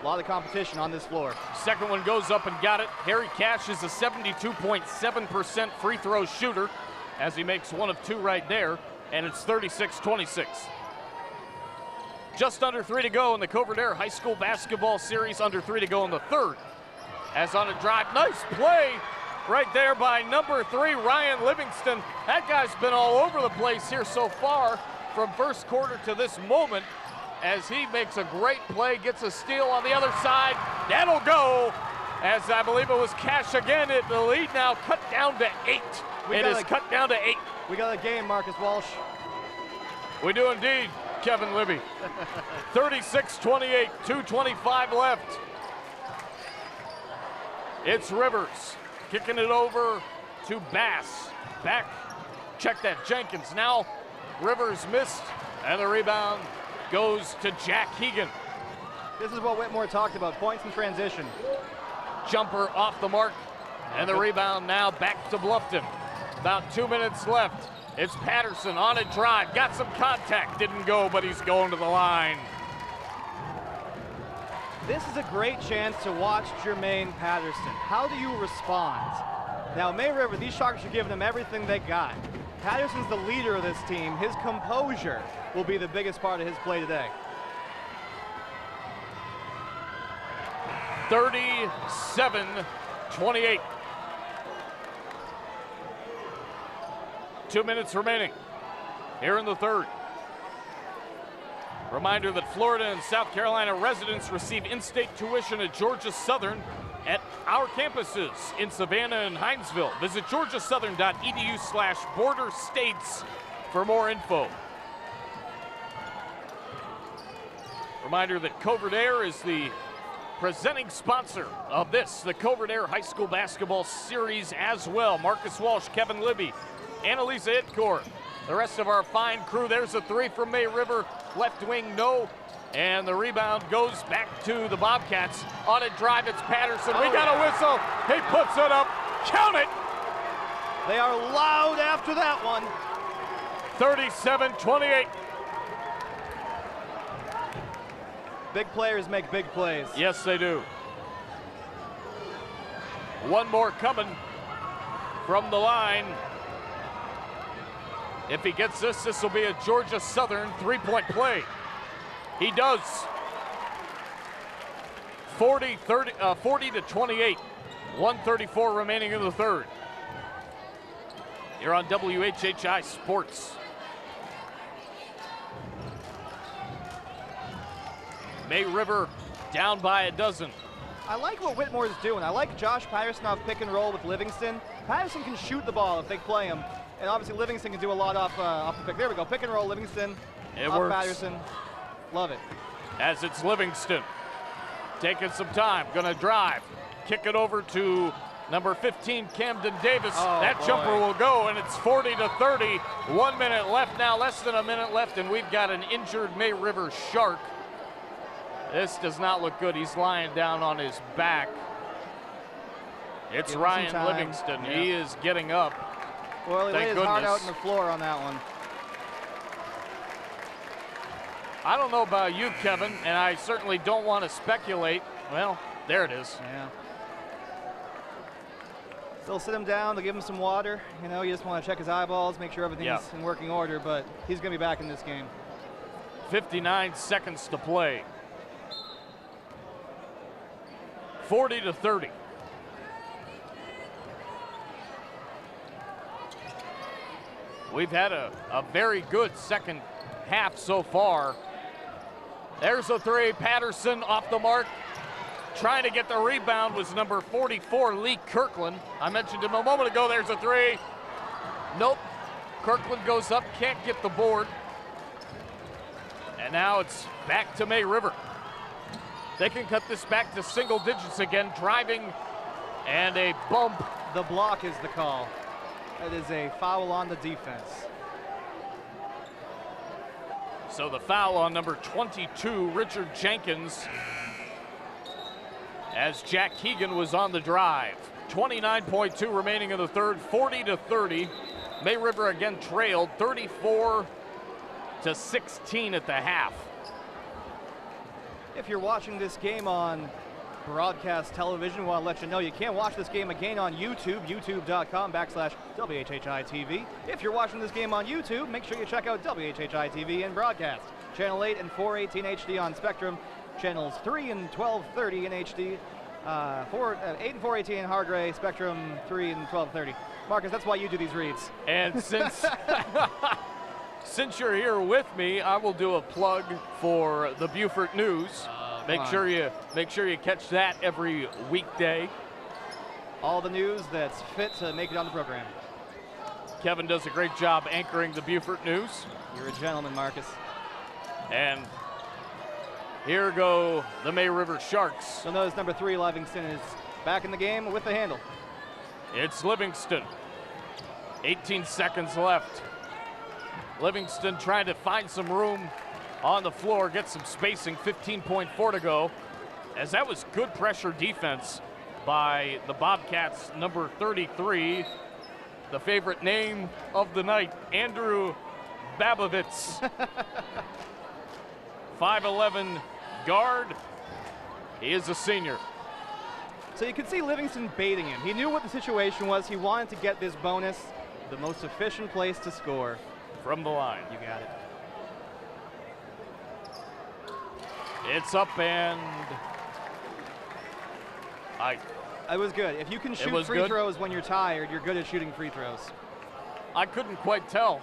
A lot of competition on this floor. Second one goes up and got it. Harry Cash is a 72.7% free throw shooter as he makes 1 of 2 right there, and it's 36-26. Just under 3 to go in the Covert Air High School Basketball Series, under 3 to go in the third. As on a drive, nice play right there by number 3, Ryan Livingston. That guy's been all over the place here so far from first quarter to this moment as he makes a great play, gets a steal on the other side. That'll go, as I believe it was Cash again. The lead now cut down to 8. It is cut down to 8. We got a game, Marcus Walsh. We do indeed, Kevin Libby. 36-28, 2:25 left. It's Rivers kicking it over to Bass. Back, check that, Jenkins. Now Rivers missed, and the rebound goes to Jack Hegan. This is what Whitmore talked about, points in transition. Jumper off the mark, and the rebound now back to Bluffton. About 2 minutes left. It's Patterson on a drive, got some contact, didn't go, but he's going to the line. This is a great chance to watch Jermaine Patterson. How do you respond? Now, May River, these Sharks are giving him everything they got. Patterson's the leader of this team. His composure will be the biggest part of his play today. 37-28. 2 minutes remaining here in the third. Reminder that Florida and South Carolina residents receive in-state tuition at Georgia Southern at our campuses in Savannah and Hinesville. Visit georgiasouthern.edu/border states for more info. Reminder that Covert Air is the presenting sponsor of this, the Covert Air High School Basketball Series as well. Marcus Walsh, Kevin Libby, Annalisa Itcourt, the rest of our fine crew. There's a three from May River, left wing, no. And the rebound goes back to the Bobcats. On a drive, it's Patterson. We got a whistle. He puts it up. Count it. They are loud after that one. 37-28. Big players make big plays. Yes, they do. One more coming from the line. If he gets this, this will be a Georgia Southern three-point play. He does. 40-28. 1:34 remaining in the third. You're on WHHI Sports. May River down by a dozen. I like what Whitmore's doing. I like Josh Patterson off pick and roll with Livingston. Patterson can shoot the ball if they play him. And obviously Livingston can do a lot off the pick. There we go, pick and roll, Livingston, It off works. Patterson. Love it. As it's Livingston taking some time, gonna drive, kick it over to number 15, Camden Davis. That jumper will go, and it's 40-30. 1 minute left now, less than a minute left, and we've got an injured May River Shark. This does not look good. He's lying down on his back. It's Ryan Livingston. Yeah. He is getting up. Well, he laid Thank his heart out goodness. on the floor on that one. I don't know about you, Kevin, and I certainly don't want to speculate. Well, there it is. Yeah. They'll sit him down, they'll give him some water. You know, you just want to check his eyeballs, make sure everything's in working order, but he's going to be back in this game. 59 seconds to play. 40-30. We've had a very good second half so far. There's a three. Patterson off the mark. Trying to get the rebound was number 44, Lee Kirkland. I mentioned him a moment ago. There's a three. Nope. Kirkland goes up, can't get the board. And now it's back to May River. They can cut this back to single digits again, driving and a bump. The block is the call. That is a foul on the defense. So the foul on number 22, Richard Jenkins, as Jack Keegan was on the drive. 29.2 remaining in the third, 40-30. May River again trailed 34-16 at the half. If you're watching this game on broadcast television, we want to let you know you can watch this game again on YouTube, youtube.com/WHHI-TV. If you're watching this game on YouTube, make sure you check out WHHI-TV in broadcast. Channel 8 and 418 HD on Spectrum, channels 3 and 1230 in HD, 8 and 418 in Hargray, Spectrum 3 and 1230. Marcus, that's why you do these reads. And since since you're here with me, I will do a plug for the Beaufort News. Make sure you catch that every weekday. All the news that's fit to make it on the program. Kevin does a great job anchoring the Beaufort News. You're a gentleman, Marcus. And here go the May River Sharks. You'll notice number 3, Livingston, is back in the game with the handle. It's Livingston. 18 seconds left. Livingston trying to find some room on the floor, get some spacing, 15.4 to go. As that was good pressure defense by the Bobcats, number 33, the favorite name of the night, Andrew Babovitz. 5'11" guard. He is a senior. So you could see Livingston baiting him. He knew what the situation was. He wanted to get this bonus, the most efficient place to score. From the line. You got it. It's up and it was good. If you can shoot free throws when you're tired, you're good at shooting free throws. I couldn't quite tell.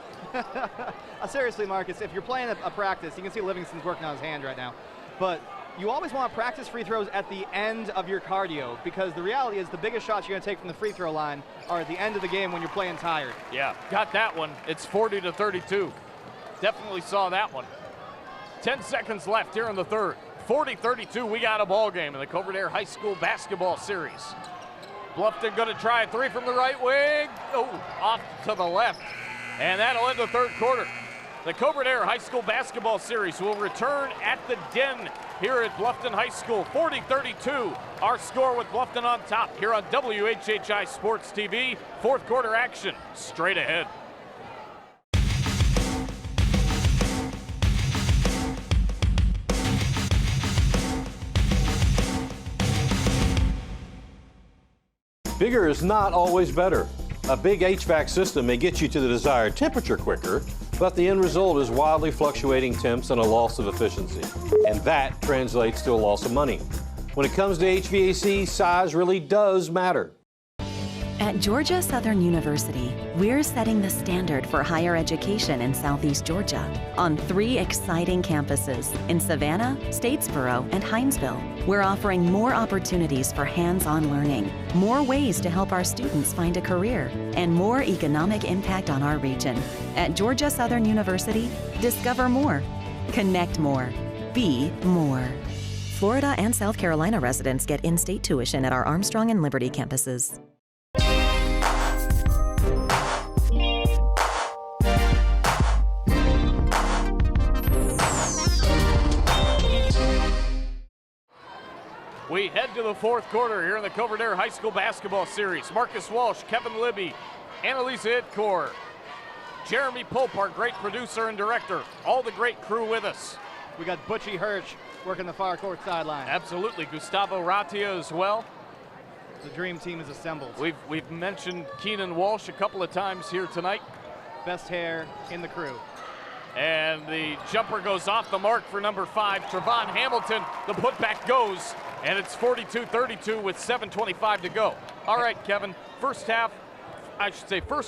Seriously, Marcus, if you're playing a practice, you can see Livingston's working on his hand right now. But you always want to practice free throws at the end of your cardio, because the reality is the biggest shots you're going to take from the free throw line are at the end of the game when you're playing tired. Yeah, got that one. It's 40-32. Definitely saw that one. 10 seconds left here in the third. 40-32, we got a ball game in the Covert Air High School Basketball Series. Bluffton gonna try a three from the right wing. Oh, off to the left. And that'll end the third quarter. The Beaufort Air High School Basketball Series will return at the Den here at Bluffton High School. 40-32, our score with Bluffton on top here on WHHI Sports TV. Fourth quarter action straight ahead. Bigger is not always better. A big HVAC system may get you to the desired temperature quicker, but the end result is wildly fluctuating temps and a loss of efficiency. And that translates to a loss of money. When it comes to HVAC, size really does matter. At Georgia Southern University, we're setting the standard for higher education in Southeast Georgia on 3 exciting campuses in Savannah, Statesboro, and Hinesville. We're offering more opportunities for hands-on learning, more ways to help our students find a career, and more economic impact on our region. At Georgia Southern University, discover more, connect more, be more. Florida and South Carolina residents get in-state tuition at our Armstrong and Liberty campuses. We head to the fourth quarter here in the Beaufort Air High School Basketball Series. Marcus Walsh, Kevin Libby, Annalisa Itcore, Jeremy Pope, our great producer and director. All the great crew with us. We got Butchie Hirsch working the far court sideline. Absolutely. Gustavo Ratia as well. The dream team is assembled. We've mentioned Keenan Walsh a couple of times here tonight. Best hair in the crew. And the jumper goes off the mark for number 5, Trevon Hamilton. The putback goes, and it's 42-32 with 7:25 to go. All right, Kevin, first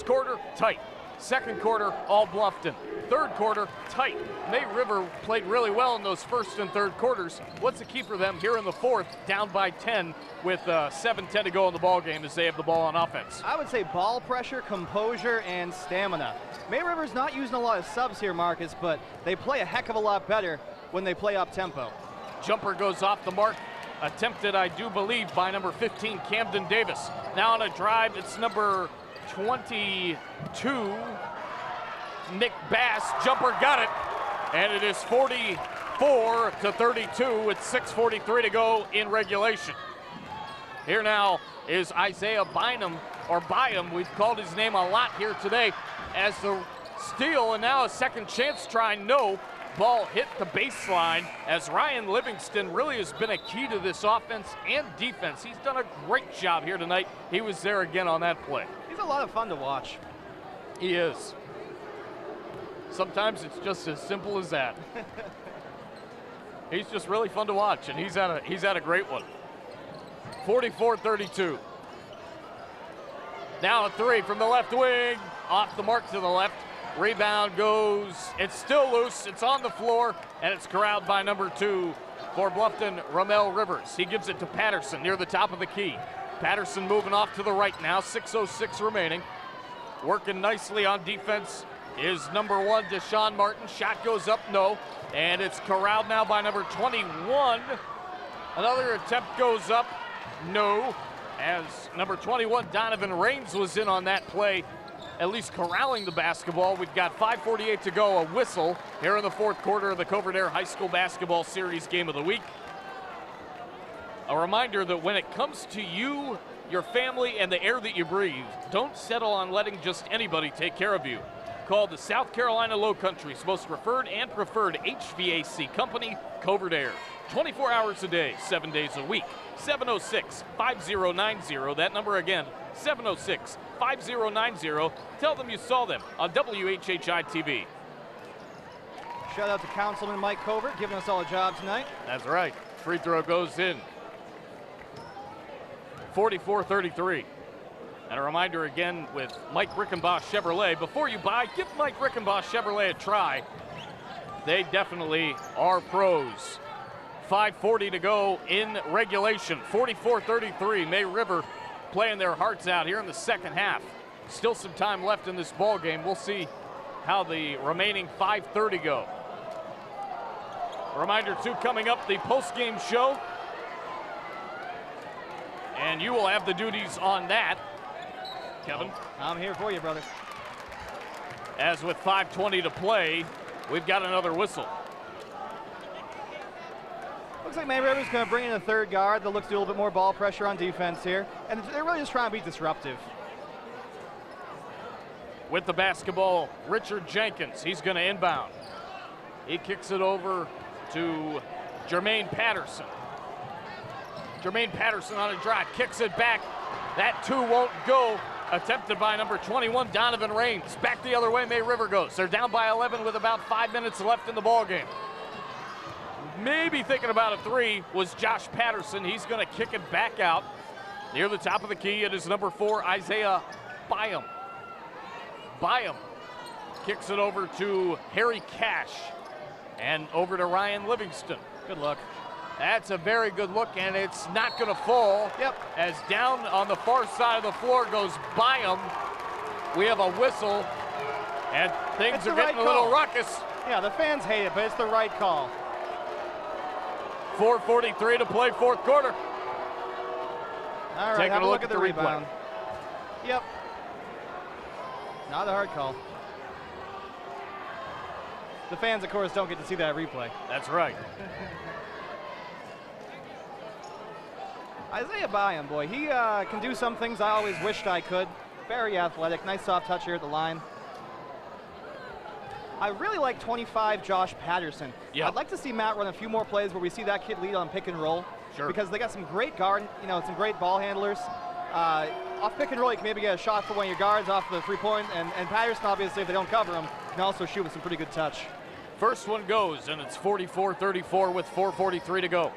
quarter, tight. Second quarter, all Bluffton. Third quarter, tight. May River played really well in those first and third quarters. What's the key for them here in the fourth, down by 10 with 7:10 to go in the ball game as they have the ball on offense? I would say ball pressure, composure, and stamina. May River's not using a lot of subs here, Marcus, but they play a heck of a lot better when they play up-tempo. Jumper goes off the mark. Attempted, I do believe, by number 15, Camden Davis. Now on a drive, it's number 22, Nick Bass. Jumper got it, and it is 44-32 with 6:43 to go in regulation. Here now is Isaiah Bynum, or Byam. We've called his name a lot here today, as the steal, and now a second chance try. No. Ball hit the baseline, as Ryan Livingston really has been a key to this offense and defense. He's done a great job here tonight. He was there again on that play. He's a lot of fun to watch. He is. Sometimes it's just as simple as that. He's just really fun to watch, and he's had a great one. 44-32. Now a 3 from the left wing, off the mark to the left. Rebound goes, it's still loose, it's on the floor, and it's corralled by number 2 for Bluffton, Ramel Rivers. He gives it to Patterson near the top of the key. Patterson moving off to the right now, 6:06 remaining. Working nicely on defense is number 1, Deshaun Martin. Shot goes up, no, and it's corralled now by number 21. Another attempt goes up, no, as number 21, Donovan Raines, was in on that play, at least corralling the basketball. We've got 5:48 to go, a whistle here in the fourth quarter of the Beaufort Air High School Basketball Series Game of the Week. A reminder that when it comes to you, your family, and the air that you breathe, don't settle on letting just anybody take care of you. Call the South Carolina Lowcountry's most referred and preferred HVAC company, Beaufort Air. 24 hours a day, 7 days a week. 706-5090, that number again, 706-5090. Tell them you saw them on WHHI-TV. Shout out to Councilman Mike Covert giving us all a job tonight. That's right. Free throw goes in. 44-33. And a reminder again with Mike Rickenbosch Chevrolet. Before you buy, give Mike Rickenbosch Chevrolet a try. They definitely are pros. 5:40 to go in regulation. 44-33. May River playing their hearts out here in the second half. Still some time left in this ball game. We'll see how the remaining 5:30 go. A reminder too, coming up, the post-game show. And you will have the duties on that, Kevin. I'm here for you, brother. as with 5:20 to play, we've got another whistle. Looks like May River's going to bring in a third guard that looks to do a little bit more ball pressure on defense here. And they're really just trying to be disruptive. With the basketball, Richard Jenkins. He's going to inbound. He kicks it over to Jermaine Patterson. Jermaine Patterson on a drive, kicks it back. That two won't go. Attempted by number 21, Donovan Raines. Back the other way, May River goes. They're down by 11 with about 5 minutes left in the ball game. Maybe thinking about a three was Josh Patterson. He's going to kick it back out. Near the top of the key, it is number 4, Isaiah Byam. Byam kicks it over to Harry Cash and over to Ryan Livingston. Good look. That's a very good look, and it's not going to fall. Yep. As down on the far side of the floor goes Byam. We have a whistle, and things are getting a little ruckus. Yeah, the fans hate it, but it's the right call. 4:43 to play, fourth quarter. All right, taking have a look at the rebound. Yep. Not a hard call. The fans, of course, don't get to see that replay. That's right. Isaiah Byam, boy, he can do some things I always wished I could. Very athletic, nice soft touch here at the line. I really like 25 Josh Patterson. Yep. I'd like to see Matt run a few more plays where we see that kid lead on pick and roll. Sure. Because they got some great guard, some great ball handlers. Off pick and roll, you can maybe get a shot for one of your guards off the three-point, and Patterson, obviously, if they don't cover him, can also shoot with some pretty good touch. First one goes, and it's 44-34 with 4:43 to go.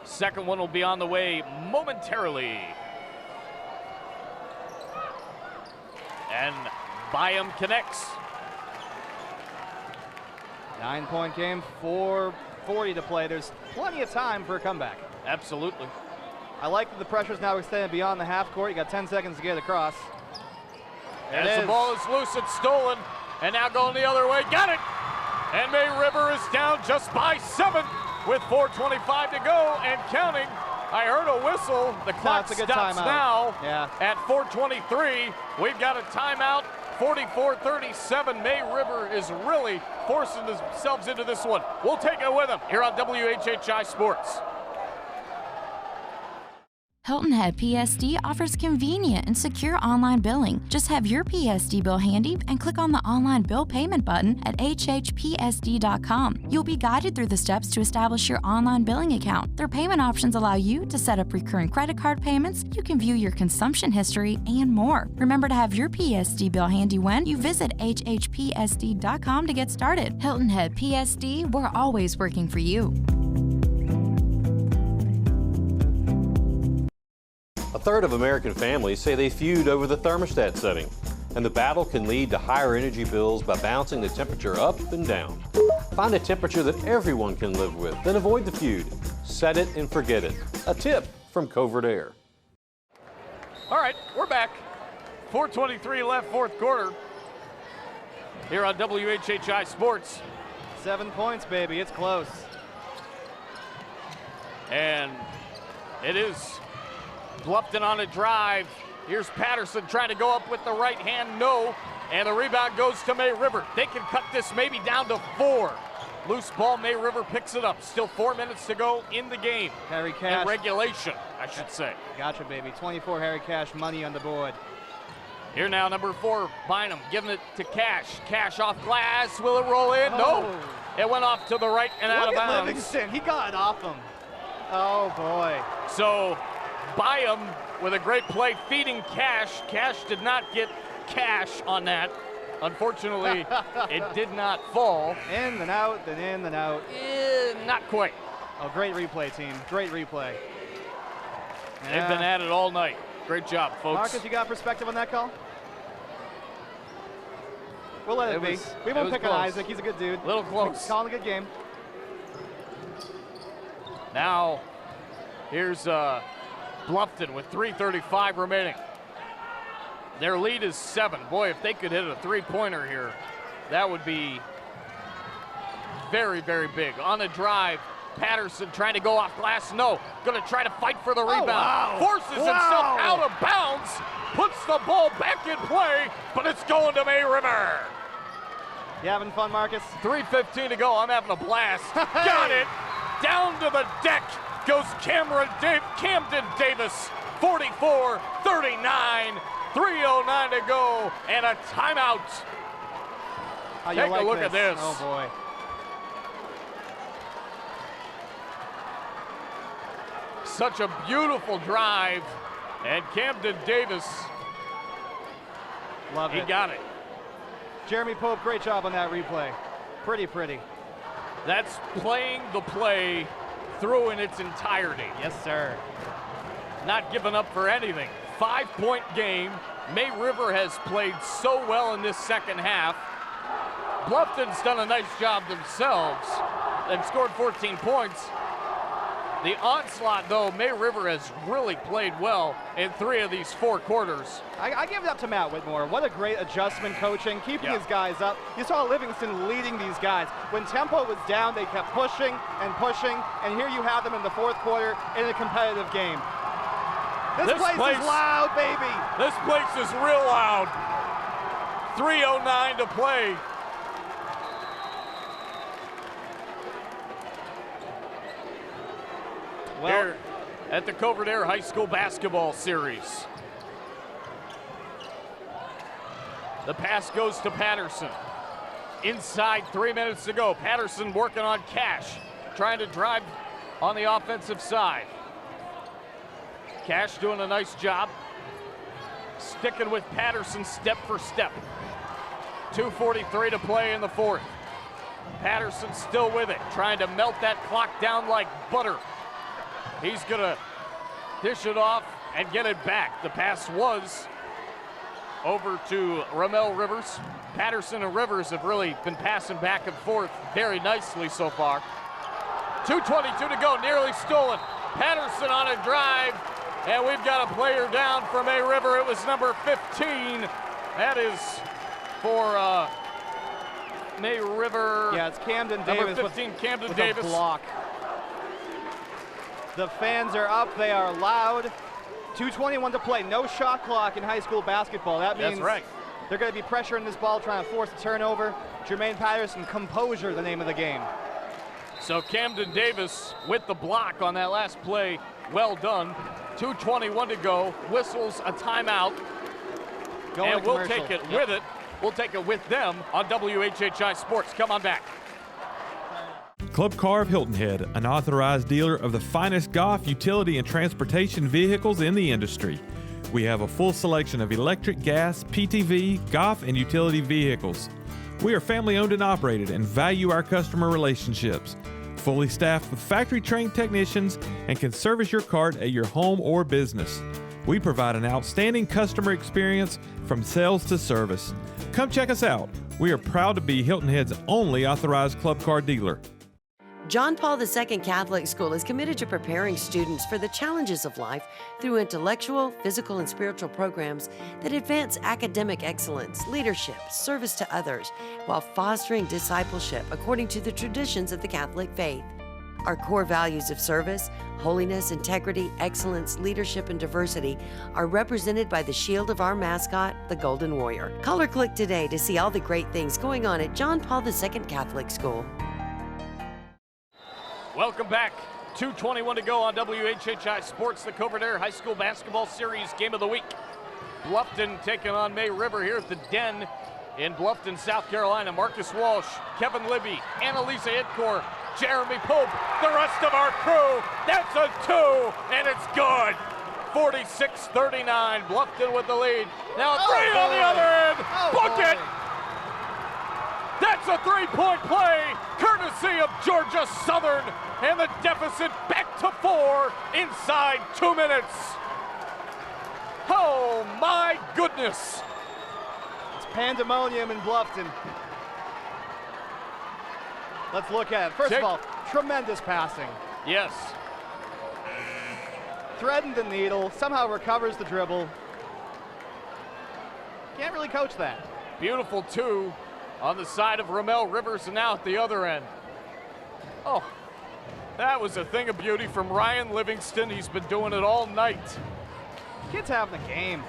Second one will be on the way momentarily. And Byam connects. 9-point game, 4:40 to play. There's plenty of time for a comeback. Absolutely. I like that the pressure's now extended beyond the half court. You got 10 seconds to get it across. As the ball is loose, it's stolen, and now going the other way. Got it! And May River is down just by 7 with 4:25 to go and counting. I heard a whistle. The clock stops now at 4:23. We've got a timeout. 44-37. May River is really forcing themselves into this one. We'll take it with them here on WHHI Sports. Hilton Head PSD offers convenient and secure online billing. Just have your PSD bill handy and click on the online bill payment button at WHHITV.com. You'll be guided through the steps to establish your online billing account. Their payment options allow you to set up recurring credit card payments, you can view your consumption history, and more. Remember to have your PSD bill handy when you visit HHPSD.com to get started. Hilton Head PSD, we're always working for you. A third of American families say they feud over the thermostat setting, and the battle can lead to higher energy bills by bouncing the temperature up and down. Find a temperature that everyone can live with, then avoid the feud. Set it and forget it. A tip from Covert Air. All right, we're back. 4:23 left, fourth quarter. Here on WHHI Sports. 7 points, baby. It's close. And it is Bluffton on a drive. Here's Patterson trying to go up with the right hand. No. And the rebound goes to May River. They can cut this maybe down to 4. Loose ball, May River picks it up. Still 4 minutes to go in the game. Harry Cash. In regulation, I should say. Gotcha, baby. 24 Harry Cash money on the board. Here now, number 4, Bynum giving it to Cash. Cash off glass. Will it roll in? No. It went off to the right and out of bounds. Livingston. He got it off him. Oh, boy. So Byam with a great play feeding Cash. Cash did not get cash on that. Unfortunately, it did not fall. In and out, then in and out. Not quite. Oh, great replay, team. Great replay. They've been at it all night. Great job, folks. Marcus, you got perspective on that call? We'll let it be. We won't pick on Isaac. He's a good dude. A little close. Calling a good game. Now, here's Bluffton with 3:35 remaining. Their lead is 7. Boy, if they could hit a three-pointer here, that would be very, very big. On a drive, Patterson trying to go off glass. No. Going to try to fight for the rebound. Wow. Forces himself out of bounds. Puts the ball back in play, but it's going to May River. You having fun, Marcus? 3:15 to go. I'm having a blast. Got it. Down to the deck goes Camden Davis. 44-39. 3:09 to go, and a timeout. Take a look at this. Oh, boy. Such a beautiful drive, and Camden Davis, Love it. He got it. Jeremy Pope, great job on that replay. Pretty. That's playing the play through in its entirety. Yes, sir. Not giving up for anything. 5-point game. May River has played so well in this second half. Bluffton's done a nice job themselves. They've scored 14 points. The onslaught, though, May River has really played well in 3 of these 4 quarters. I give it up to Matt Whitmore. What a great adjustment coaching, keeping his guys up. You saw Livingston leading these guys. When tempo was down, they kept pushing, and here you have them in the 4th quarter in a competitive game. This place is loud, baby. This place is real loud. 3:09 to play. Well, here at the Covert Air High School Basketball Series. The pass goes to Patterson. Inside 3 minutes to go. Patterson working on Cash, trying to drive on the offensive side. Cash doing a nice job. Sticking with Patterson step for step. 2:43 to play in the 4th. Patterson still with it, trying to melt that clock down like butter. He's gonna dish it off and get it back. The pass was over to Ramel Rivers. Patterson and Rivers have really been passing back and forth very nicely so far. 2:22 to go, nearly stolen. Patterson on a drive, and we've got a player down for May River. It was number 15. That is for May River. Yeah, it's Camden Davis. Number 15, Camden with Davis. A block. The fans are up, they are loud. 2:21 to play, no shot clock in high school basketball. That means That's right. They're going to be pressuring this ball, trying to force a turnover. Jermaine Patterson, composure, the name of the game. So Camden Davis with the block on that last play. Well done. 2:21 to go. Whistles a timeout. And we'll take it with it. We'll take it with them on WHHI Sports. Come on back. Club Car of Hilton Head, an authorized dealer of the finest golf, utility, and transportation vehicles in the industry. We have a full selection of electric, gas, PTV, golf, and utility vehicles. We are family owned and operated and value our customer relationships. Fully staffed with factory-trained technicians and can service your cart at your home or business. We provide an outstanding customer experience from sales to service. Come check us out. We are proud to be Hilton Head's only authorized club car dealer. John Paul II Catholic School is committed to preparing students for the challenges of life through intellectual, physical, and spiritual programs that advance academic excellence, leadership, service to others, while fostering discipleship according to the traditions of the Catholic faith. Our core values of service, holiness, integrity, excellence, leadership, and diversity are represented by the shield of our mascot, the Golden Warrior. Call or click today to see all the great things going on at John Paul II Catholic School. Welcome back. 2:21 to go on WHHI Sports, the Covert Air High School Basketball Series Game of the Week. Bluffton taking on May River here at the Den in Bluffton, South Carolina. Marcus Walsh, Kevin Libby, Annalisa Itcore, Jeremy Pope, the rest of our crew. That's a 2, and it's good. 46-39, Bluffton with the lead. Now a 3 on the other end. Book it. That's a 3-point play, courtesy of Georgia Southern, and the deficit back to 4 inside 2 minutes. Oh my goodness. It's pandemonium in Bluffton. Let's look at it. First of all, tremendous passing. Yes. Threading the needle, somehow recovers the dribble. Can't really coach that. Beautiful 2 on the side of Ramel Rivers, and now at the other end. Oh, That was a thing of beauty from Ryan Livingston. He's been doing it all night. Kids having a game.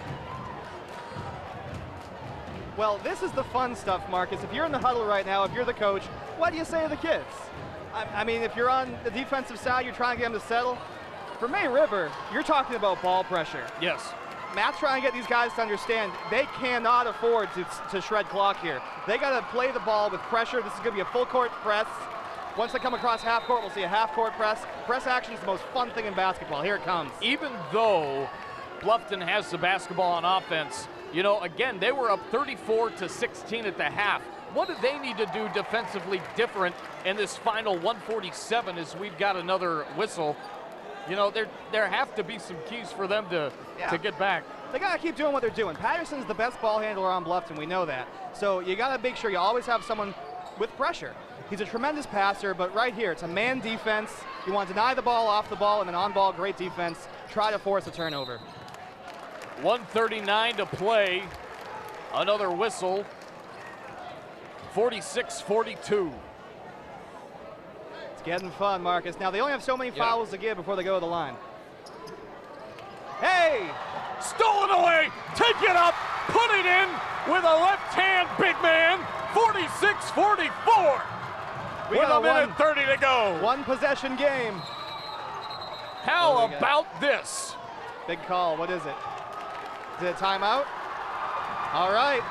Well, this is the fun stuff, Marcus. If you're in the huddle right now, if you're the coach, what do you say to the kids? I mean, if you're on the defensive side, you're trying to get them to settle. For May River, you're talking about ball pressure. Yes. Matt's trying to get these guys to understand they cannot afford to shred clock here. They got to play the ball with pressure. This is going to be a full court press. Once they come across half court, we'll see a half court press. Press action is the most fun thing in basketball. Here it comes. Even though Bluffton has the basketball on offense, you know, again, they were up 34-16 at the half. What do they need to do defensively different in this final 147 as we've got another whistle? You know, there have to be some keys for them to get back. They got to keep doing what they're doing. Patterson's the best ball handler on Bluffton. We know that. So you got to make sure you always have someone with pressure. He's a tremendous passer, but right here, it's a man defense. You want to deny the ball, off the ball, and then on ball, great defense. Try to force a turnover. 1:39 to play. Another whistle. 46-42. It's getting fun, Marcus. Now, they only have so many fouls to give before they go to the line. Hey! Stolen away! Take it up! Put it in with a left hand, big man! 46-44! We with got a minute 30 to go. One possession game. How about this? Big call. What is it? Is it a timeout? All right.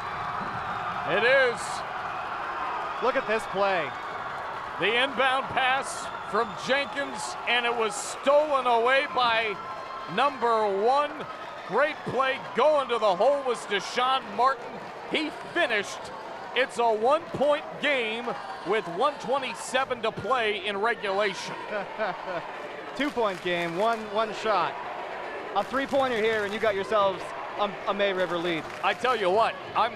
It is. Look at this play. The inbound pass from Jenkins, and it was stolen away by number 1. Great play. Going to the hole was Deshaun Martin. He finished. It's a 1-point game with 1:27 to play in regulation. 2-point game, one shot. A 3-pointer here, and you got yourselves a May River lead. I tell you what, I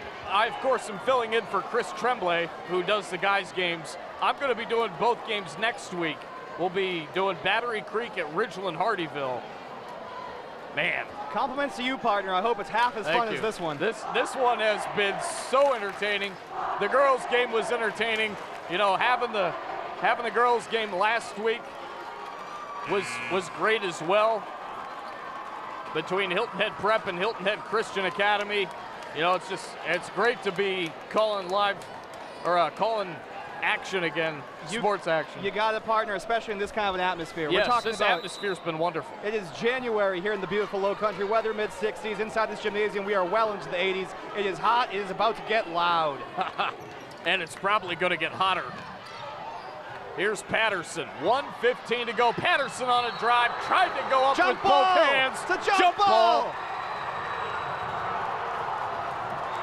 of course am filling in for Chris Tremblay, who does the guys' games. I'm going to be doing both games next week. We'll be doing Battery Creek at Ridgeland Hardyville. Man. Compliments to you, partner. I hope it's half as fun as this one. This one has been so entertaining. The girls' game was entertaining. You know, having the girls' game last week was great as well. Between Hilton Head Prep and Hilton Head Christian Academy, you know, it's great to be calling live or calling action again, sports action. You got a partner, especially in this kind of an atmosphere. Yes, We're talking this about, atmosphere's been wonderful. It is January here in the beautiful Lowcountry weather, mid-60s. Inside this gymnasium, we are well into the 80s. It is hot. It is about to get loud. And it's probably going to get hotter. Here's Patterson. 1:15 to go. Patterson on a drive. Tried to go up with both hands. It's a jump ball.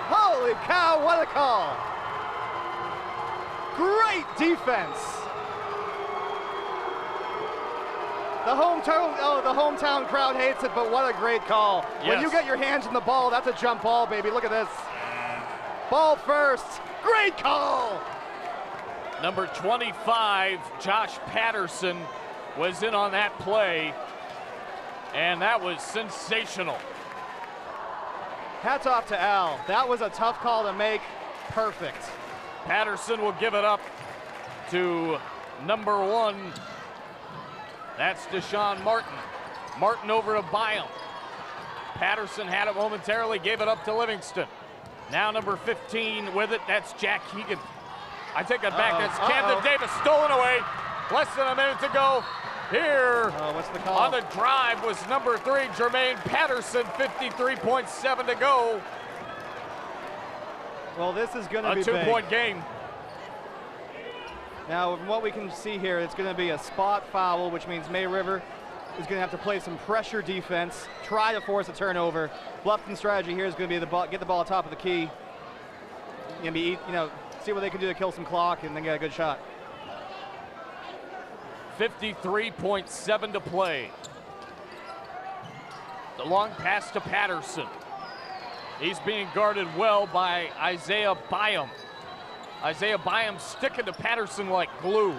Holy cow, what a call. Great defense. The hometown crowd hates it, but what a great call. Yes. When you get your hands on the ball, that's a jump ball, baby. Look at this. Ball first. Great call. Number 25, Josh Patterson, was in on that play, and that was sensational. Hats off to Al. That was a tough call to make. Perfect. Patterson will give it up to number 1. That's Deshaun Martin. Martin over to Byam. Patterson had it momentarily, gave it up to Livingston. Now number 15 with it, that's Jack Hegan. I take that back, that's Camden Davis, stolen away. Less than a minute to go. Here what's the call? on the drive was number 3, Jermaine Patterson, 53.7 to go. Well, this is going to be a 2-point game. Now, from what we can see here, it's going to be a spot foul, which means May River is going to have to play some pressure defense, try to force a turnover. Bluffton's strategy here is going to be get the ball top of the key, and see what they can do to kill some clock and then get a good shot. 53.7 to play. The long pass to Patterson. He's being guarded well by Isaiah Byam. Isaiah Byam sticking to Patterson like glue.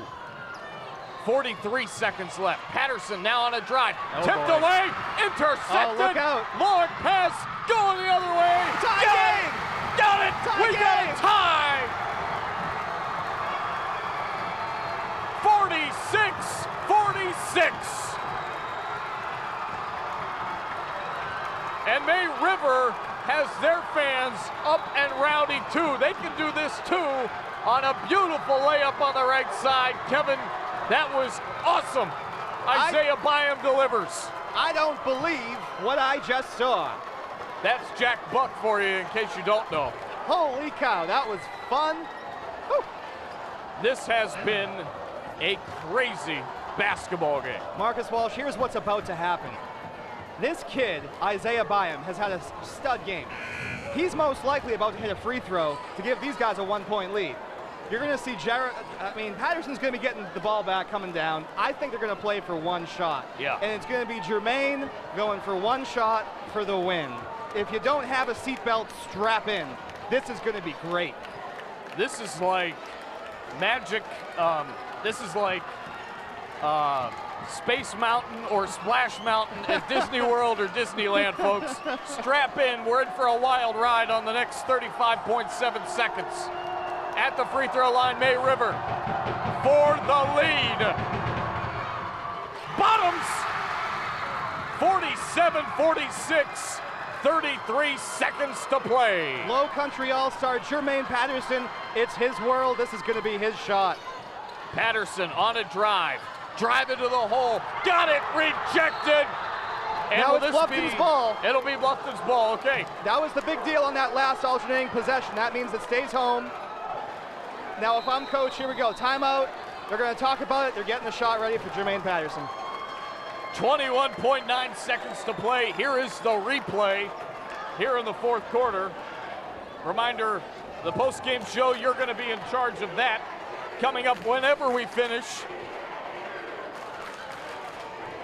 43 seconds left. Patterson now on a drive. Tipped away, intercepted. Look out. Long pass, going the other way. Tie game. Got it. We got a tie. 46-48. And May River has their fans up and rowdy too. They can do this too on a beautiful layup on the right side. Kevin, that was awesome. Isaiah Byam delivers. I don't believe what I just saw. That's Jack Buck for you in case you don't know. Holy cow, that was fun. Whew. This has been a crazy basketball game. Marcus Walsh, here's what's about to happen. This kid, Isaiah Byam, has had a stud game. He's most likely about to hit a free throw to give these guys a 1-point lead. You're going to see Patterson's going to be getting the ball back coming down. I think they're going to play for one shot. Yeah. And it's going to be Jermaine going for one shot for the win. If you don't have a seatbelt, strap in. This is going to be great. This is like magic. This is like Space Mountain or Splash Mountain at Disney World or Disneyland, folks. Strap in. We're in for a wild ride on the next 35.7 seconds. At the free throw line, May River for the lead. Bottoms. 47-46. 33 seconds to play. Lowcountry All-Star Jermaine Patterson. It's his world. This is going to be his shot. Patterson on a drive. Drive into the hole. Got it. Rejected. And now it's Bluffton's ball. It'll be Bluffton's ball. Okay. That was the big deal on that last alternating possession. That means it stays home. Now, if I'm coach, here we go. Timeout. They're going to talk about it. They're getting the shot ready for Jermaine Patterson. 21.9 seconds to play. Here is the replay here in the fourth quarter. Reminder, the post-game show, you're going to be in charge of that. Coming up whenever we finish.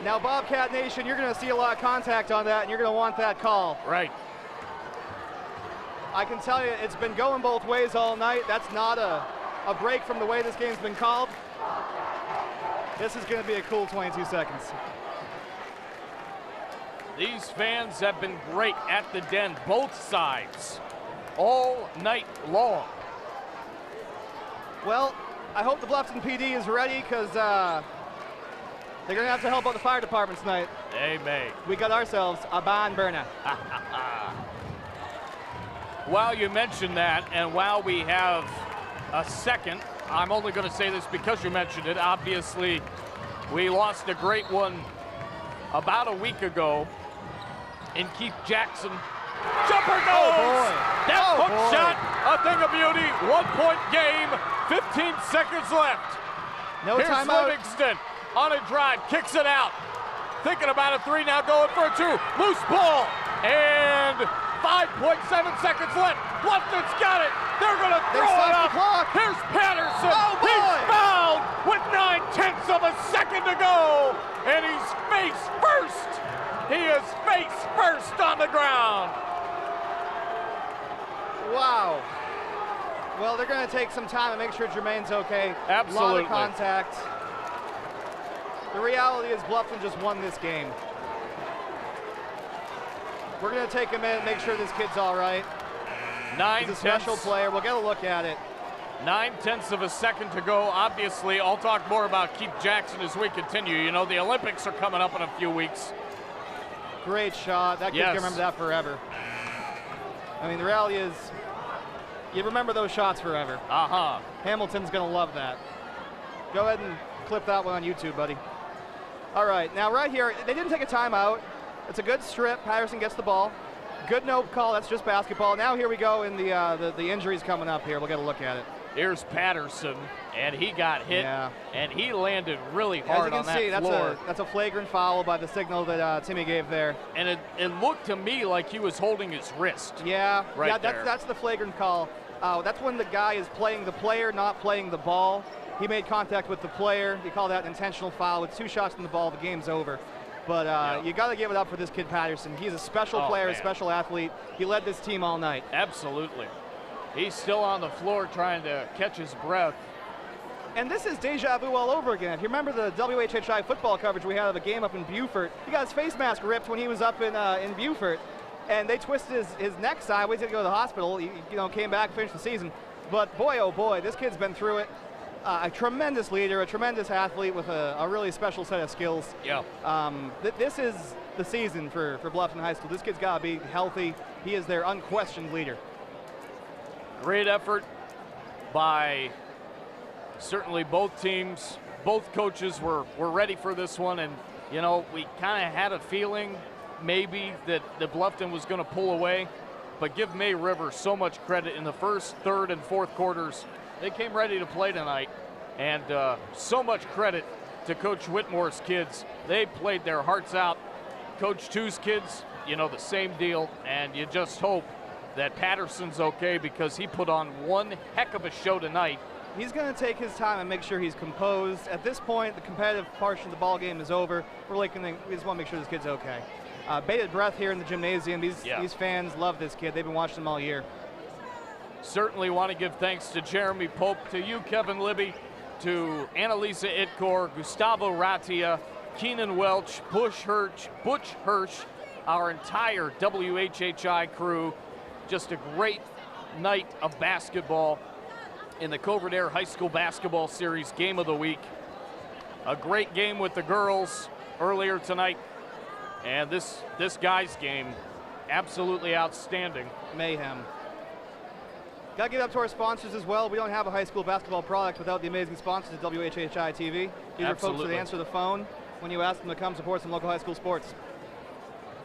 Now, Bobcat Nation, you're going to see a lot of contact on that, and you're going to want that call. Right. I can tell you, it's been going both ways all night. That's not a break from the way this game's been called. This is going to be a cool 22 seconds. These fans have been great at the Den, both sides, all night long. Well, I hope the Bluffton PD is ready, because they're going to have to help out the fire department tonight. They may. We got ourselves a barn burner. While you mentioned that, and while we have a second, I'm only going to say this because you mentioned it. Obviously, we lost a great one about a week ago in Keith Jackson. Jumper goes! Oh boy. That hook shot, a thing of beauty. 1-point game, 15 seconds left. No Here's timeout. Livingston on a drive, kicks it out. Thinking about a three, now going for a two. Loose ball, and 5.7 seconds left. Bluffton's got it. They're going to throw it up. Here's Patterson. Oh, boy. He's fouled with 9/10 of a second to go, and he's face first. He is face first on the ground. Wow. Well, they're going to take some time and make sure Jermaine's okay. Absolutely. A lot of contact. The reality is Bluffton just won this game. We're going to take a minute and make sure this kid's all right. He's a special player. We'll get a look at it. 9/10 of a second to go. Obviously, I'll talk more about Keith Jackson as we continue. You know, the Olympics are coming up in a few weeks. Great shot. That kid's going to remember that forever. I mean, the reality is, you remember those shots forever. Uh-huh. Hamilton's going to love that. Go ahead and clip that one on YouTube, buddy. All right, now right here, they didn't take a timeout. It's a good strip. Patterson gets the ball. Good no call. That's just basketball. Now here we go in the injuries coming up here. We'll get a look at it. Here's Patterson, and he got hit, and he landed really hard on that As you can see, floor. that's a flagrant foul by the signal that Timmy gave there. And it looked to me like he was holding his wrist. Yeah, right that's the flagrant call. That's when the guy is playing the player, not playing the ball. He made contact with the player. You call that an intentional foul. With 2 shots in the ball, the game's over. But you got to give it up for this kid Patterson. He's a special player, man. a special athlete. He led this team all night. Absolutely. He's still on the floor trying to catch his breath. And this is deja vu all over again. If you remember the WHHI football coverage we had of a game up in Beaufort, he got his face mask ripped when he was up in Beaufort, and they twisted his neck sideways. He had to go to the hospital. He came back, finished the season. But boy, oh boy, this kid's been through it. a tremendous leader, a tremendous athlete with a really special set of skills. Yeah. This is the season for Bluffton High School. This kid's got to be healthy. He is their unquestioned leader. Great effort by certainly both teams. Both coaches were ready for this one, and you know, we kind of had a feeling maybe that Bluffton was going to pull away, but give May River so much credit in the first, third, and fourth quarters. They came ready to play tonight, and so much credit to Coach Whitmore's kids. They played their hearts out. Coach Two's kids, you know, the same deal, and you just hope that Patterson's okay because he put on one heck of a show tonight. He's going to take his time and make sure he's composed. At this point, the competitive portion of the ball game is over. We just want to make sure this kid's okay. Bated breath here in the gymnasium. These fans love this kid. They've been watching him all year. Certainly want to give thanks to Jeremy Pope, to you, Kevin Libby, to Annalisa Itkor, Gustavo Ratia, Keenan Welch, Butch Hirsch, our entire WHHI crew. Just a great night of basketball in the Covert Air High School Basketball Series Game of the Week. A great game with the girls earlier tonight. And this guys' game, absolutely outstanding. Mayhem. Got to give up to our sponsors as well. We don't have a high school basketball product without the amazing sponsors at WHHI-TV. These are folks that answer the phone when you ask them to come support some local high school sports.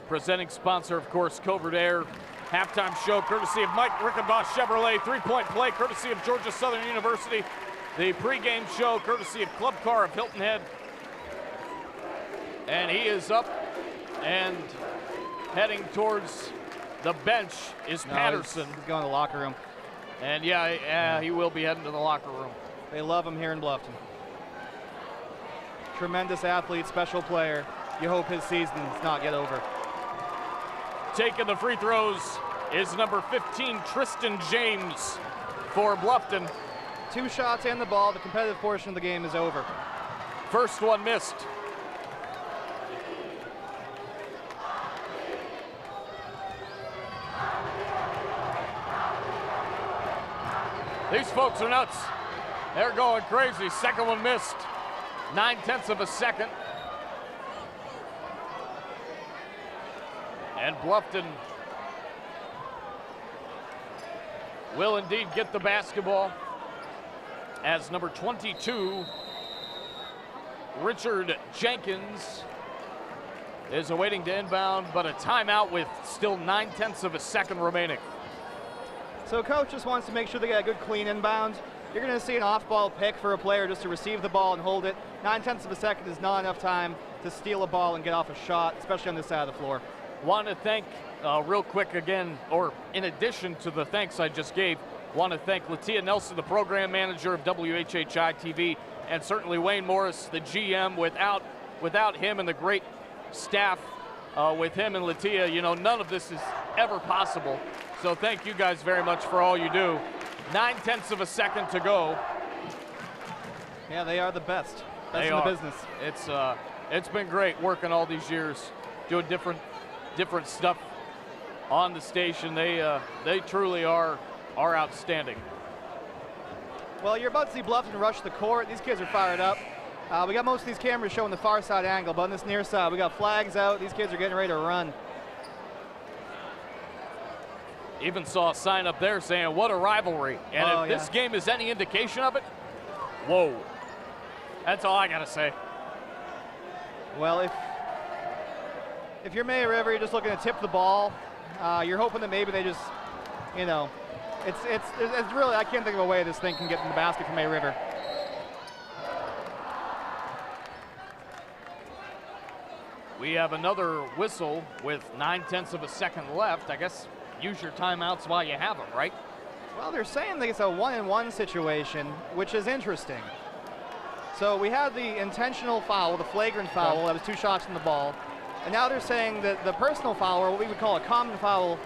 Presenting sponsor, of course, Covert Air. Halftime show courtesy of Mike Rickenboss Chevrolet. Three-point play courtesy of Georgia Southern University. The pregame show courtesy of Club Car of Hilton Head. And he is up and heading towards the bench is Patterson. He's going to the locker room. And yeah, he will be heading to the locker room. They love him here in Bluffton. Tremendous athlete, special player. You hope his season is not yet over. Taking the free throws is number 15, Tristan James for Bluffton. 2 shots and the ball. The competitive portion of the game is over. First one missed. These folks are nuts. They're going crazy. Second one missed. 9/10 of a second. And Bluffton will indeed get the basketball as number 22, Richard Jenkins, is awaiting to inbound, but a timeout with still 9/10 of a second remaining. So coach just wants to make sure they get a good clean inbound. You're going to see an off-ball pick for a player just to receive the ball and hold it. 9/10 of a second is not enough time to steal a ball and get off a shot, especially on this side of the floor. Want to thank, real quick again, or in addition to the thanks I just gave, want to thank Latia Nelson, the program manager of WHHI-TV, and certainly Wayne Morris, the GM. Without him and the great staff with him and Latia, you know, none of this is ever possible. So thank you guys very much for all you do. 9/10 of a second to go. Yeah, they are the best. Best in the business. It's been great working all these years, doing different stuff on the station. They truly are outstanding. Well, you're about to see Bluffton rush the court. These kids are fired up. We got most of these cameras showing the far side angle, but on this near side, we got flags out. These kids are getting ready to run. Even saw a sign up there saying, "What a rivalry." And if this game is any indication of it, whoa. That's all I got to say. Well, if you're May River, you're just looking to tip the ball. You're hoping that maybe they just, you know, it's really, I can't think of a way this thing can get in the basket for May River. We have another whistle with 9/10 of a second left. I guess use your timeouts while you have them, right? Well, they're saying that it's a 1-and-1 situation, which is interesting. So we had the intentional foul, the flagrant foul, that was 2 shots in the ball. And now they're saying that the personal foul, or what we would call a common foul,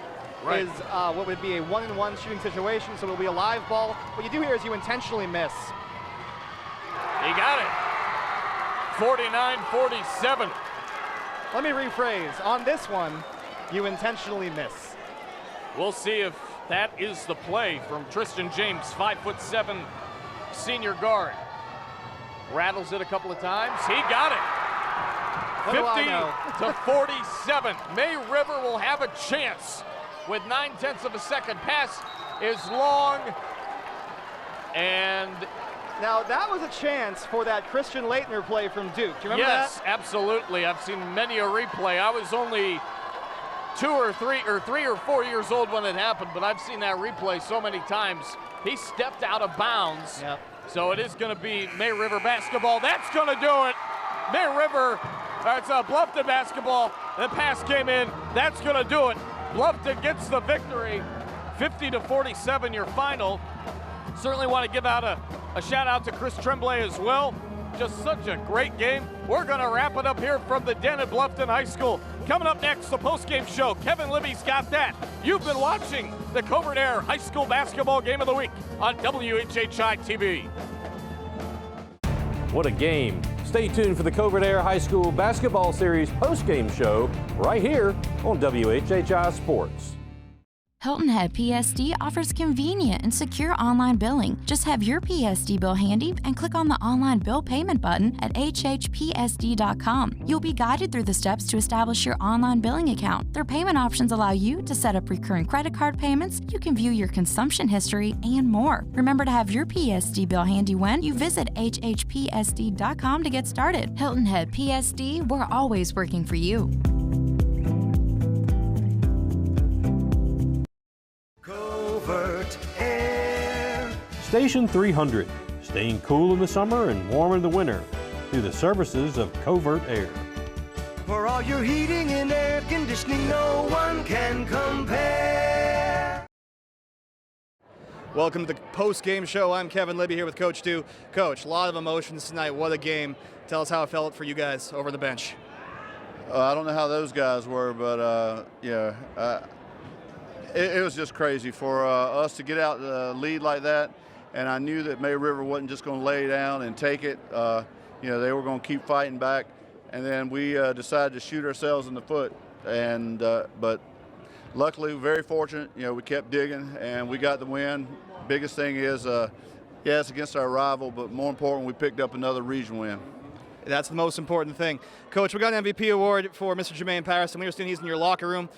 is what would be a 1-and-1 shooting situation, so it will be a live ball. What you do here is you intentionally miss. He got it. 49-47. Let me rephrase. On this one, you intentionally miss. We'll see if that is the play from Tristan James, 5'7" senior guard. Rattles it a couple of times. He got it. 50 to 47. May River will have a chance with 9/10 of a second. Pass is long. And now that was a chance for that Christian Leitner play from Duke. Do you remember that? Yes, absolutely. I've seen many a replay. I was only 3 or 4 years old when it happened, but I've seen that replay so many times. He stepped out of bounds. Yep. So it is going to be May River basketball. That's going to do it. May River, it's Bluffton basketball. The pass came in. That's going to do it. Bluffton gets the victory. 50 to 47, your final. Certainly want to give out a shout out to Chris Tremblay as well. Just such a great game. We're going to wrap it up here from the Den at Bluffton High School. Coming up next, the post-game show. Kevin Libby's got that. You've been watching the Covert Air High School Basketball Game of the Week on WHHI-TV. What a game. Stay tuned for the Covert Air High School Basketball Series post-game show right here on WHHI Sports. Hilton Head PSD offers convenient and secure online billing. Just have your PSD bill handy and click on the online bill payment button at WHHITV.com. You'll be guided through the steps to establish your online billing account. Their payment options allow you to set up recurring credit card payments, you can view your consumption history, and more. Remember to have your PSD bill handy when you visit WHHPSD.com to get started. Hilton Head PSD, we're always working for you. Station 300, staying cool in the summer and warm in the winter through the services of Covert Air. For all your heating and air conditioning, no one can compare. Welcome to the post-game show. I'm Kevin Libby here with Coach Stu. Coach, a lot of emotions tonight. What a game. Tell us how it felt for you guys over the bench. I don't know how those guys were, but it was just crazy for us to get out the lead like that. And I knew that May River wasn't just going to lay down and take it. They were going to keep fighting back. And then we decided to shoot ourselves in the foot. And but luckily, very fortunate. We kept digging and we got the win. Biggest thing is, it's against our rival, but more important, we picked up another region win. That's the most important thing. Coach, we got an MVP award for Mr. Jermaine Patterson. We understand he's in your locker room.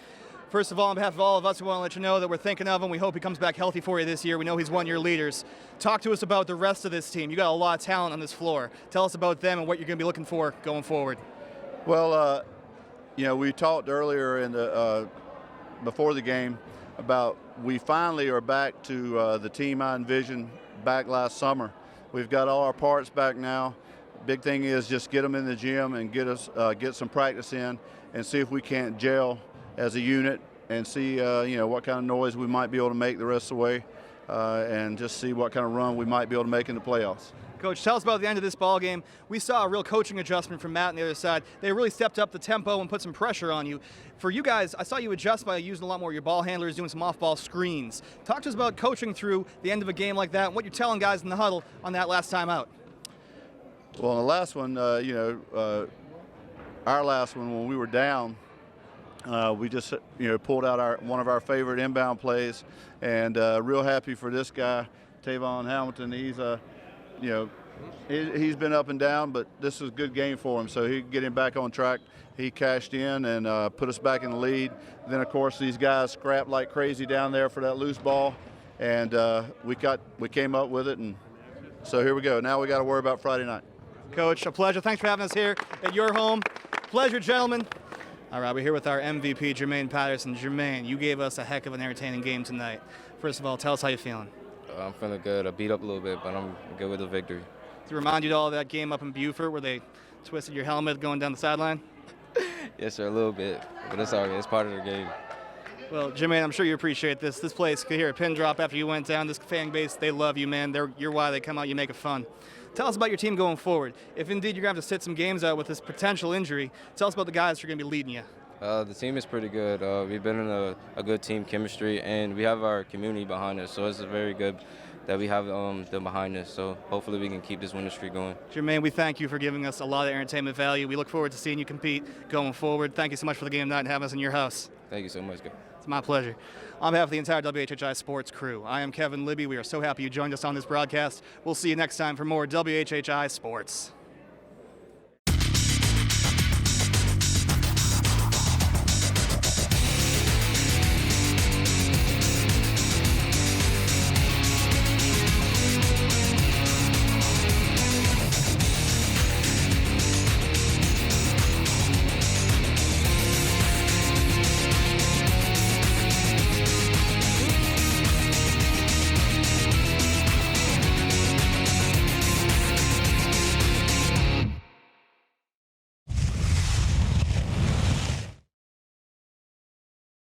First of all, on behalf of all of us, we want to let you know that we're thinking of him. We hope he comes back healthy for you this year. We know he's one of your leaders. Talk to us about the rest of this team. You got a lot of talent on this floor. Tell us about them and what you're going to be looking for going forward. Well, we talked earlier before the game about we finally are back to the team I envisioned back last summer. We've got all our parts back now. Big thing is just get them in the gym and get some practice in and see if we can't gel as a unit and see what kind of noise we might be able to make the rest of the way and just see what kind of run we might be able to make in the playoffs. Coach, tell us about the end of this ball game. We saw a real coaching adjustment from Matt on the other side. They really stepped up the tempo and put some pressure on you. For you guys, I saw you adjust by using a lot more of your ball handlers, doing some off-ball screens. Talk to us about coaching through the end of a game like that and what you're telling guys in the huddle on that last time out. Well, in the last one, our last one when we were down, we just pulled out one of our favorite inbound plays, and real happy for this guy, Tavon Hamilton. He's been up and down, but this is a good game for him, so he can get him back on track. He cashed in and put us back in the lead. Then of course these guys scrapped like crazy down there for that loose ball, and we came up with it, and so here we go. Now we got to worry about Friday night. Coach, a pleasure. Thanks for having us here at your home. Pleasure, gentlemen. All right, we're here with our MVP, Jermaine Patterson. Jermaine, you gave us a heck of an entertaining game tonight. First of all, tell us how you're feeling. I'm feeling good. I beat up a little bit, but I'm good with the victory. Does it remind you of all that game up in Beaufort where they twisted your helmet going down the sideline? Yes, sir, a little bit, but it's all right. It's part of the game. Well, Jermaine, I'm sure you appreciate this. This place could hear a pin drop after you went down. This fan base, they love you, man. You're why they come out. You make it fun. Tell us about your team going forward. If indeed you're going to have to sit some games out with this potential injury, tell us about the guys who are going to be leading you. The team is pretty good. We've been in a good team chemistry, and we have our community behind us, so it's very good that we have them behind us. So hopefully we can keep this winning streak going. Jermaine, we thank you for giving us a lot of entertainment value. We look forward to seeing you compete going forward. Thank you so much for the game tonight and having us in your house. Thank you so much, guys. It's my pleasure. On behalf of the entire WHHI sports crew, I am Kevin Libby. We are so happy you joined us on this broadcast. We'll see you next time for more WHHI Sports.